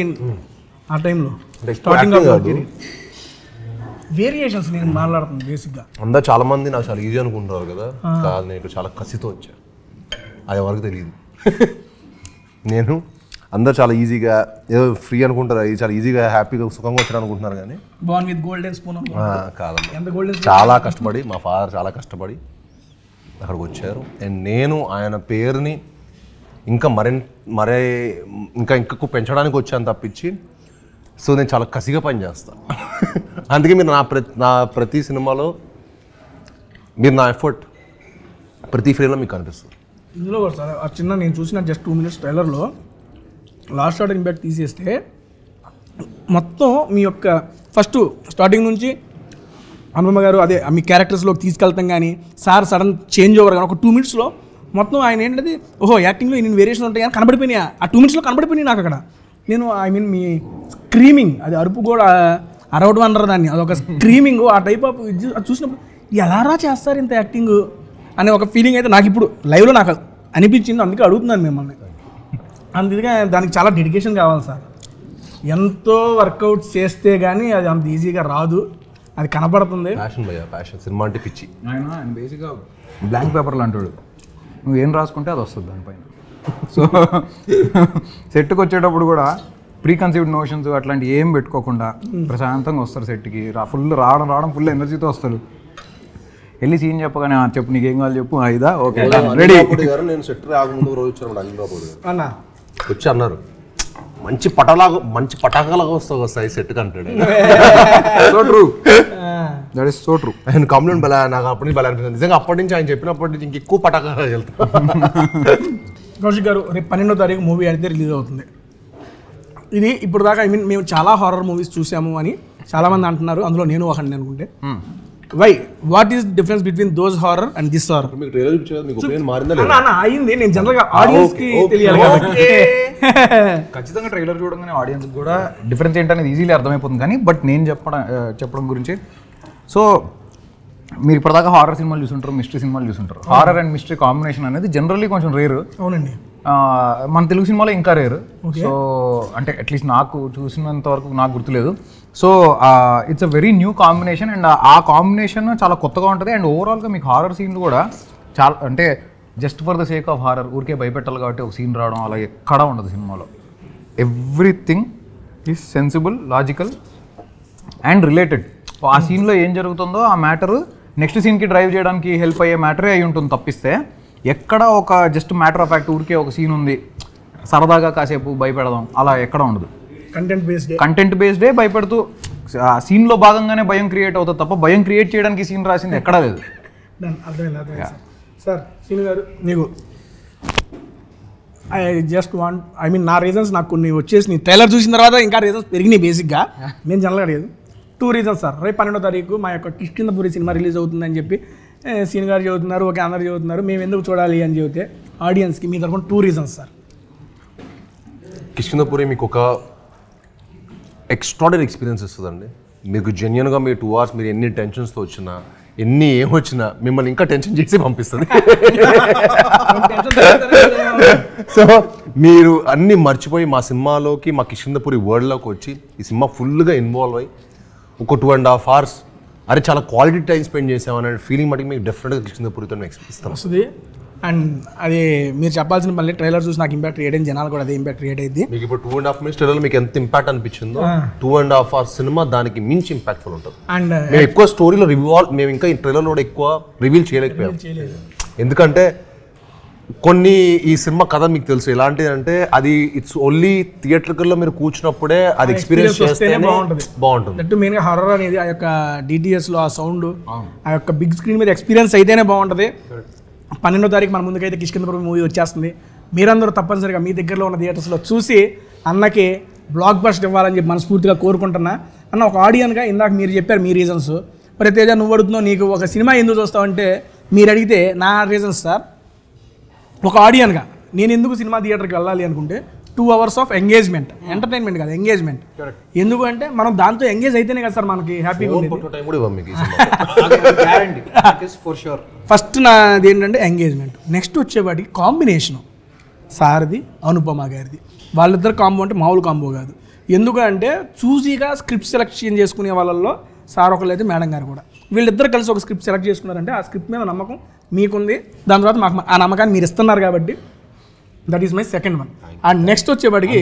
ఆ టైంలో? స్టార్టింగ్ వేరియేషన్స్ నేను మాట్లాడుతున్నాను బేసిక్గా. అందరూ చాలా మంది నాకు చాలా ఈజీ అనుకుంటారు కదా, కాదు నేను చాలా కసితో వచ్చా. అది ఎవరికి తెలియదు. నేను అందరు చాలా ఈజీగా ఏదో ఫ్రీ అనుకుంటారు, చాలా ఈజీగా హ్యాపీగా సుఖంగా వచ్చారు అనుకుంటున్నారు. కానీ బాన్ విత్ గోల్డెన్ స్పూన్ కాదమ్మా, చాలా కష్టపడి మా ఫాదర్ చాలా కష్టపడి అక్కడికి వచ్చారు. అండ్ నేను ఆయన పేరుని ఇంకా ఇంకా పెంచడానికి వచ్చాను తప్పించి. సో నేను చాలా కసిగా పని చేస్తాను. అందుకే మీరు నా ప్రతి సినిమాలో మీరు నా ఎఫర్ట్ ప్రతి ఫ్రేమ్లో మీకు కనిపిస్తుంది. ఇందులో కూడా సార్ ఆ చిన్న నేను చూసిన జస్ట్ 2 minutes ట్రైలర్లో లాస్ట్ షాట్ ఇంపాక్ట్ తీసేస్తే మొత్తం మీ యొక్క ఫస్ట్ స్టార్టింగ్ నుంచి అనుపమ గారు అదే మీ క్యారెక్టర్స్లోకి తీసుకెళ్తాం కానీ సార్ సడన్ చేంజ్ ఓవర్ కానీ ఒక 2 minutesలో మొత్తం ఆయన ఏంటంటే ఓహో యాక్టింగ్లో ఇన్ని వేరియేషన్ ఉంటాయి కానీ కనబడిపోయినాయి. ఆ 2 minutesలో కనబడిపోయినాయి నాకు అక్కడ. నేను ఐ మీన్ మీ స్క్రీమింగ్ అది అరుపు కూడా అరవడం అంటారు దాన్ని, అదొక స్క్రీమింగ్ ఆ టైప్ ఆఫ్ అది చూసినప్పుడు ఎలారా చేస్తారు ఇంత యాక్టింగ్ అనే ఒక ఫీలింగ్ అయితే నాకు ఇప్పుడు లైవ్లో నాకు అనిపించింది. అందుకే అడుగుతున్నాను మిమ్మల్ని. అందుకే దానికి చాలా డెడికేషన్ కావాలి సార్. ఎంతో వర్కౌట్ చేస్తే కానీ అది అంత ఈజీగా రాదు, అది కనపడుతుంది. ప్యాషన్ సినిమా అంటే పిచ్చి. ఆయన బేసిక్గా బ్లాంక్ పేపర్లు అంటాడు, నువ్వు ఏం రాసుకుంటే అది వస్తుంది దానిపైన. సో సెట్కి వచ్చేటప్పుడు కూడా ప్రీ కన్సీవ్డ్ నోషన్స్ అట్లాంటివి ఏం పెట్టుకోకుండా ప్రశాంతంగా వస్తారు సెట్కి. ఫుల్ రావడం ఫుల్ ఎనర్జీతో వస్తారు. వెళ్ళి సీన్ చెప్పగానే చెప్పు నీకేం కావాలి చెప్పు, ఇదా ఓకే రెడీ. నేను సెట్ రాకముందు రోజు వచ్చాను అనిల్ అన్న వచ్చి అన్నారు మంచి పటాకాలాగా వస్తాయి సెట్ కంటాడు. So true, that is so true. ఆయన కాంప్లిమెంట్ బలా నాకు అప్పటి నుంచి బలా అనిపిస్తుంది. నిజంగా అప్పటి నుంచి ఆయన చెప్పినప్పటి నుంచి ఇంకెక్కువ పటాకాగా వెళ్తాను. కౌశిక్ గారు రేపు 12వ తారీఖు మూవీ అయితే రిలీజ్ అవుతుంది. ఇది ఇప్పుడు దాకా ఐ మీన్ మేము చాలా హారర్ మూవీస్ చూసాము అని చాలామంది అంటున్నారు, అందులో నేను ఒకటి అనుకుంటే. Why what is difference between those horror and this horror? మీకు ట్రైలర్ చూపించారు, మీకు ఒపీనియన్ మారిందా లేదా? అన్న అయింది, నేను జనరల్గా ఆడియన్స్ కి తెలియాలి కాబట్టి. ఖచ్చితంగా ట్రైలర్ చూడగానే ఆడియన్స్ కూడా డిఫరెన్స్ ఏంటనేది ఈజీలీ అర్థమైపోతుంది. కానీ బట్ నేను చెప్పడం గురించి, సో మీరు ఇప్పటిదాకా హారర్ సినిమాలు చూసుంటారు, మిస్టరీ సినిమాలు చూసుంటారు. హారర్ అండ్ మిస్టరీ కాంబినేషన్ అనేది జనరల్లీ కొంచెం రేర్. అవునండి, మన తెలుగు సినిమాలో ఇంకా రేర్. సో అంటే అట్లీస్ట్ నాకు చూసినంత వరకు నాకు గుర్తులేదు. So it's a very new combination and ఆ కాంబినేషన్ చాలా కొత్తగా ఉంటుంది. అండ్ ఓవరాల్గా మీకు హారర్ సీన్లు కూడా చాలా, అంటే just for the sake of horror ఊరికే భయపెట్టాలి కాబట్టి ఒక సీన్ రావడం అలా ఎక్కడా ఉండదు సినిమాలో. Everything is sensible, logical and related. ఆ సీన్లో ఏం జరుగుతుందో ఆ మ్యాటర్ నెక్స్ట్ సీన్కి డ్రైవ్ చేయడానికి హెల్ప్ అయ్యే మ్యాటరే అయి ఉంటుంది తప్పిస్తే ఎక్కడ ఒక జస్ట్ మ్యాటర్ ఆఫ్ ఫ్యాక్ట్ ఊరికే ఒక సీన్ ఉంది సరదాగా కాసేపు భయపెడదాం అలా ఎక్కడ ఉండదు. కంటెంట్ బేస్డే భయపెడుతూ ఆ సీన్లో భాగంగానే భయం క్రియేట్ అవుతుంది తప్ప భయం క్రియేట్ చేయడానికి సీన్ రాసింది ఎక్కడా లేదు. సార్ సీన్ గారు, మీకు నా రీజన్స్ నాకు కొన్ని వచ్చేసి ట్రైలర్ చూసిన తర్వాత ఇంకా రీజన్స్ పెరిగినాయి. బేసిక్గా నేను జనరల్గా అడిగేది 2 రీజన్స్ సార్. రేపు 12వ తారీఖు మా యొక్క కిష్కింధపురి సినిమా రిలీజ్ అవుతుందని చెప్పి సీన్ గారు చదువుతున్నారు, ఓకే అందరు చదువుతున్నారు, మేము ఎందుకు చూడాలి అని చెబితే ఆడియన్స్కి మీ తరఫున 2 రీజన్స్ సార్. కిష్కింధపురి మీకు ఒక ఎక్స్ట్రాడనరీ ఎక్స్పీరియన్స్ ఇస్తుందండి. మీకు జెన్యున్గా మీ 2 hours మీరు ఎన్ని టెన్షన్స్తో వచ్చినా ఏమొచ్చినా మిమ్మల్ని ఇంకా టెన్షన్ చేసి పంపిస్తుంది. సో మీరు అన్నీ మర్చిపోయి మా సినిమాలోకి, మా కిష్కింధపురి వరల్డ్లోకి వచ్చి ఈ సినిమా ఫుల్గా ఇన్వాల్వ్ అయ్యి ఒక 2.5 hours అరే చాలా క్వాలిటీ టైం స్పెండ్ చేసామనే ఫీలింగ్ మటుకు మీకు డెఫినెట్గా కిష్కింధపురితో ఇస్తాం వస్తుంది. అండ్ అది మీరు చెప్పాల్సిన మళ్ళీ ట్రైలర్ చూసి నాకు ఇంపాక్ట్ క్రియేట్ అయింది, జనాలు కూడా అదే ఇంపాక్ట్ క్రియేట్ అయింది. మీకు ఇప్పుడు 2.5 minutes ట్రైలర్ మీకు ఎంత ఇంపాక్ట్ అనిపించిందో 2.5 hours సినిమా దానికి మించి ఇంపాక్ట్ఫుల్ ఉంటుంది. అండ్ మేము ఎక్కువ స్టోరీలో మేము ఇంకా ఈ ట్రైలర్లో కూడా ఎక్కువ రివీల్ చేయలేకపోయాం. ఎందుకంటే కొన్ని ఈ సినిమా కథ మీకు తెలుసు ఎలాంటిది అంటే అది ఇట్స్ ఓన్లీ థియేటర్లో మీరు కూర్చున్నప్పుడే అది ఎక్స్పీరియన్స్ చేస్తేనే బాగుంటుంది. దట్ మెయిన్గా హారర్ అనేది ఆ యొక్క డిటిఎస్లో ఆ సౌండ్ ఆ యొక్క బిగ్ స్క్రీన్ మీద ఎక్స్పీరియన్స్ అయితేనే బాగుంటుంది. 12వ తారీఖు మన ముందుకైతే కిష్కింధపురి మూవీ వచ్చేస్తుంది. మీరందరూ తప్పనిసరిగా మీ దగ్గరలో ఉన్న థియేటర్స్లో చూసి అన్నకి బ్లాక్ బస్టర్ ఇవ్వాలని చెప్పి మనస్ఫూర్తిగా కోరుకుంటున్నా. అన్న ఒక ఆడియన్గా ఇందాక మీరు చెప్పారు మీ రీజన్స్, మరి తేజ నువ్వు అడుగుతున్నావు నీకు ఒక సినిమా ఎందుకు చూస్తావంటే మీరు అడిగితే నా రీజన్స్ సార్. ఒక ఆడియన్గా నేను ఎందుకు సినిమా థియేటర్కి వెళ్ళాలి అనుకుంటే 2 hours ఆఫ్ ఎంగేజ్మెంట్, ఎంటర్టైన్మెంట్ కాదు ఎంగేజ్మెంట్. ఎందుకు అంటే మనం దాంతో ఎంగేజ్ అయితేనే కదా సార్ మనకి హ్యాపీగా ఉంది. ఫస్ట్ నాది ఏంటంటే ఎంగేజ్మెంట్. నెక్స్ట్ వచ్చేవాడికి కాంబినేషను సార్ది అనుపమ గారిది, వాళ్ళిద్దరు కాంబో అంటే మామూలు కాంబో కాదు. ఎందుకంటే చూసిగా స్క్రిప్ట్ సెలెక్షన్ చేసుకునే వాళ్ళల్లో సార్ ఒకళ్ళు అయితే మేడం గారు కూడా, వీళ్ళిద్దరు కలిసి ఒక స్క్రిప్ట్ సెలెక్ట్ చేసుకున్నారంటే ఆ స్క్రిప్ట్ మీద నమ్మకం మీకుంది, దాని తర్వాత మాకు ఆ నమ్మకాన్ని మీరు ఇస్తున్నారు కాబట్టి that is my second one. And next వచ్చేవాడికి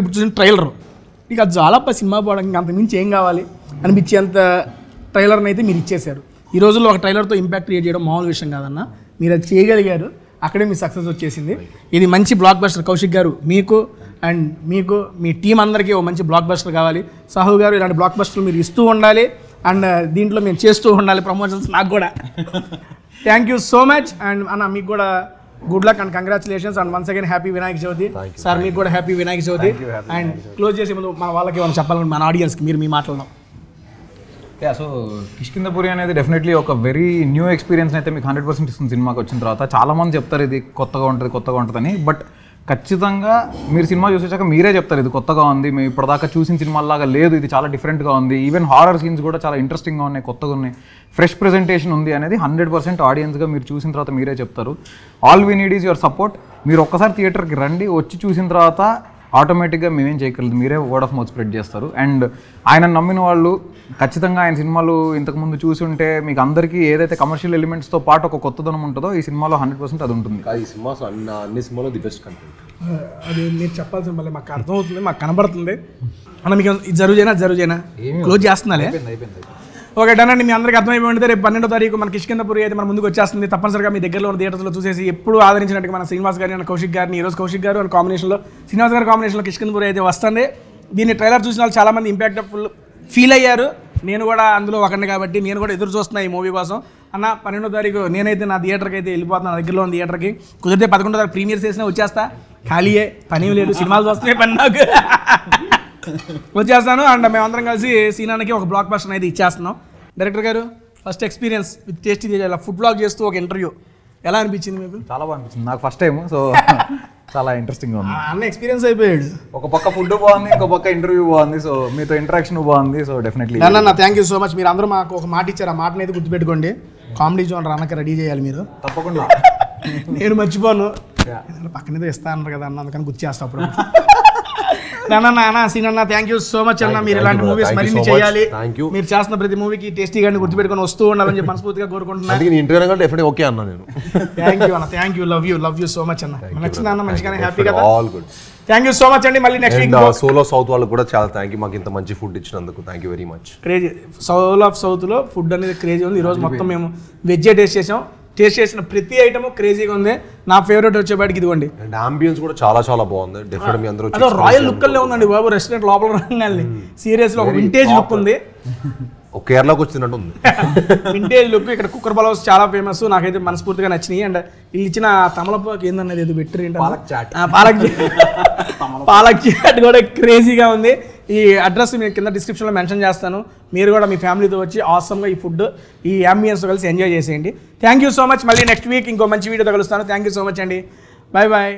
ఇప్పుడు చూసిన ట్రైలర్ ఇక అది చాలా సినిమా పోవడానికి అంత మించి ఏం కావాలి అనిపించేంత ట్రైలర్ని అయితే మీరు ఇచ్చేశారు. ఈ రోజుల్లో ఒక ట్రైలర్తో ఇంపాక్ట్ క్రియేట్ చేయడం మామూలు విషయం కాదన్న, మీరు అది చేయగలిగారు, అక్కడే మీ సక్సెస్ వచ్చేసింది. ఇది మంచి బ్లాక్ బస్టర్. కౌశిక్ గారు మీకు అండ్ మీకు మీ టీం అందరికీ ఒక మంచి బ్లాక్ బస్టర్ కావాలి. సాహు గారు ఇలాంటి బ్లాక్ బస్టర్లు మీరు ఇస్తూ ఉండాలి అండ్ దీంట్లో మేము చేస్తూ ఉండాలి ప్రమోషన్స్ నాకు కూడా. Thank you so much. And అన్న మీకు కూడా good luck and congratulations and once again happy Vinayaka Chavithi sir. మీకు కూడా happy Vinayaka Chavithi. And close చేసే ముందు మన వాళ్ళకి ఏమైనా చెప్పాలని మన ఆడియన్స్కి మీరు మీ మాట్లాడడం. సో కిష్కింధపురి అనేది డెఫినెట్లీ ఒక వెరీ న్యూ ఎక్స్పీరియన్స్ అయితే మీకు 100% ఇస్తుంది సినిమాకి వచ్చిన తర్వాత. చాలామంది చెప్తారు ఇది కొత్తగా ఉంటుందని, బట్ ఖచ్చితంగా మీరు సినిమా చూసేసాక మీరే చెప్తారు ఇది కొత్తగా ఉంది, మేము ఇప్పటిదాకా చూసిన సినిమాలాగా లేదు, ఇది చాలా డిఫరెంట్గా ఉంది. ఈవెన్ హారర్ సీన్స్ కూడా చాలా ఇంట్రెస్టింగ్గా ఉన్నాయి, కొత్తగా ఉన్నాయి, ఫ్రెష్ ప్రెజెంటేషన్ ఉంది అనేది 100% ఆడియన్స్గా మీరు చూసిన తర్వాత మీరే చెప్తారు. All we need is your support. మీరు ఒక్కసారి థియేటర్కి రండి, వచ్చి చూసిన తర్వాత ఆటోమేటిక్గా మేమేం చేయగలదు, మీరే వర్డ్ ఆఫ్ మౌత్ స్ప్రెడ్ చేస్తారు. అండ్ ఆయన నమ్మిన వాళ్ళు ఖచ్చితంగా ఆయన సినిమాలు ఇంతకుముందు చూసి ఉంటే మీకు అందరికీ ఏదైతే కమర్షియల్ ఎలిమెంట్స్తో పాటు ఒక కొత్తదనం ఉంటుందో ఈ సినిమాలో 100% అది ఉంటుంది. ఈ సినిమా అన్ని సినిమాలో ది బెస్ట్ కంటెంట్. అది మీరు చెప్పాల్సిన మళ్ళీ మాకు అర్థమవుతుంది, మాకు కనబడుతుంది. అన్న మీకు ఇది జరుగుజేనా క్లోజ్ చేస్తున్నాలే. ఓకే డన్ అండి. మీ అందరికీ అర్థమైపోయి ఉంటే రేపు 12వ తారీఖు మన కిష్కింధపురి అయితే మన ముందుకు వచ్చేస్తుంది. తప్పనిసరిగా మీ దగ్గరలో ఉన్న థియేటర్స్లో చూసేసి ఎప్పుడు ఆదరించినట్టుగా మన శ్రీనివాస్ గారిని అండ్ కౌశిక్ గారిని, ఈరోజు కౌశిక్ గారు అండ్ కాంబినేషన్లో శ్రీనివాస్ గారి కాంబినేషన్లో కిష్కింధపురి అయితే వస్తుంది. దీన్ని ట్రైలర్ చూసిన వాళ్ళు చాలామంది ఇంపాక్ట్ఫుల్ ఫీల్ అయ్యారు, నేను కూడా అందులో ఒకరిని కాబట్టి నేను కూడా ఎదురు చూస్తున్నా ఈ మూవీ కోసం. అన్న 12వ తారీఖు నేనైతే నా థియేటర్కి అయితే వెళ్ళిపోతున్నాను, నా దగ్గరలో ఉన్న థియేటర్కి. కుదిరితే 11వ తారీఖు ప్రీమియర్ చేసినా వచ్చేస్తా, ఖాళీయే, పని లేదు, సినిమాలు చూస్తున్నాయి పని నాకు. వచ్చేస్తాను. అండ్ మేమందరం కలిసి సీనానికి ఒక బ్లాక్ బస్టర్ అనేది ఇచ్చేస్తున్నాం. డైరెక్టర్ గారు ఫస్ట్ ఎక్స్పీరియన్స్ విత్ టేస్టీ ఇలా ఫుడ్ బ్లాగ్ చేస్తూ ఒక ఇంటర్వ్యూ ఎలా అనిపించింది మీకు? చాలా బాగా అనిపించింది నాకు ఫస్ట్ టైం, సో చాలా ఇంట్రెస్టింగ్గా ఉంది. అన్న ఎక్స్పీరియన్స్ అయిపోయాడు. ఒక పక్క ఫుడ్ బాగుంది, ఇంకో పక్క ఇంటర్వ్యూ బాగుంది, సో మీతో ఇంటరాక్షన్ బాగుంది. సో డెఫినెట్లీ అన్న థ్యాంక్ యూ సో మచ్. మీరు అందరూ మాకు ఒక మాట ఇచ్చారు, ఆ మాటని అయితే గుర్తుపెట్టుకోండి. కామెడీ జోన్ అన్నకి రెడీ చేయాలి మీరు, తప్పకుండా. నేను మర్చిపోను. పక్కనతో ఇస్తా అన్నారు కదా అన్న, అందుకని గుర్తు చేస్తా అప్పుడు. అన్న సీన్ అన్న థ్యాంక్ యూ సో మచ్ అన్న. మీరు ఇలాంటి మూవీస్ మరిన్ని చేయాలి. మీరు చేస్తున్న ప్రతి మూవీకి టేస్టీ గాని గుర్తుపెట్టుకొని వస్తూ ఉండాలని చెప్పి మనస్ఫూర్తిగా కోరుకుంటున్నాను. ఓకే అన్న నేను. థ్యాంక్ యూ అన్న, thank you, love you so much అన్న. నచ్చింది అన్న, మంచిగానే హ్యాపీ కదా. All good. Thank you so much అండి. మళ్ళీ next week Soul of South వాళ్ళు కూడా చాలా థ్యాంక్ యూ, మాకు ఇంత మంచి ఫుడ్ ఇచ్చినందుకు. Thank you very much. Crazy Soul of South లో ఫుడ్ అనేది క్రేజీ ఉంది. ఈరోజు మొత్తం మేము వెజ్ టేస్ట్ చేసాం. టేస్ట్ చేసిన ప్రతి ఐటమ్ క్రేజీగా ఉంది. నా ఫేవరెట్ వచ్చేపాటికి ఇదిగోండి. అండ్ అంబియన్స్ కూడా చాలా చాలా బాగుంది. డెఫినెట్ మీ అందరూ అదో రాయల్ లుక్ అల్లే ఉందండి బాబు. రెస్టారెంట్ లోపల రంగాల్ని సీరియస్లీ ఒక వింటేజ్ లుక్ ఉంది. కేరళకు వచ్చినట్టు ఉంది వింటేజ్ లుక్. ఇక్కడ కుక్కర్ బలౌస్ చాలా ఫేమస్, నాకైతే మనస్ఫూర్తిగా నచ్చినాయి. అండ్ వీళ్ళు ఇచ్చిన తమలపాకు ఏందన్నది ఏదో పెట్టారు ఏంటంటే పాలక్ చాట్ కూడా క్రేజీగా ఉంది. ఈ అడ్రస్ నేను కింద డిస్క్రిప్షన్లో మెన్షన్ చేస్తాను. మీరు కూడా మీ ఫ్యామిలీతో వచ్చి ఆసమ్గా ఈ ఫుడ్ ఈ అంబియన్స్తో కలిసి ఎంజాయ్ చేసేయండి. Thank you so much. మళ్ళీ నెక్స్ట్ వీక్ ఇంకో మంచి వీడియోతో కలుస్తాను. థ్యాంక్ యూ సో మచ్ అండి. Bye bye.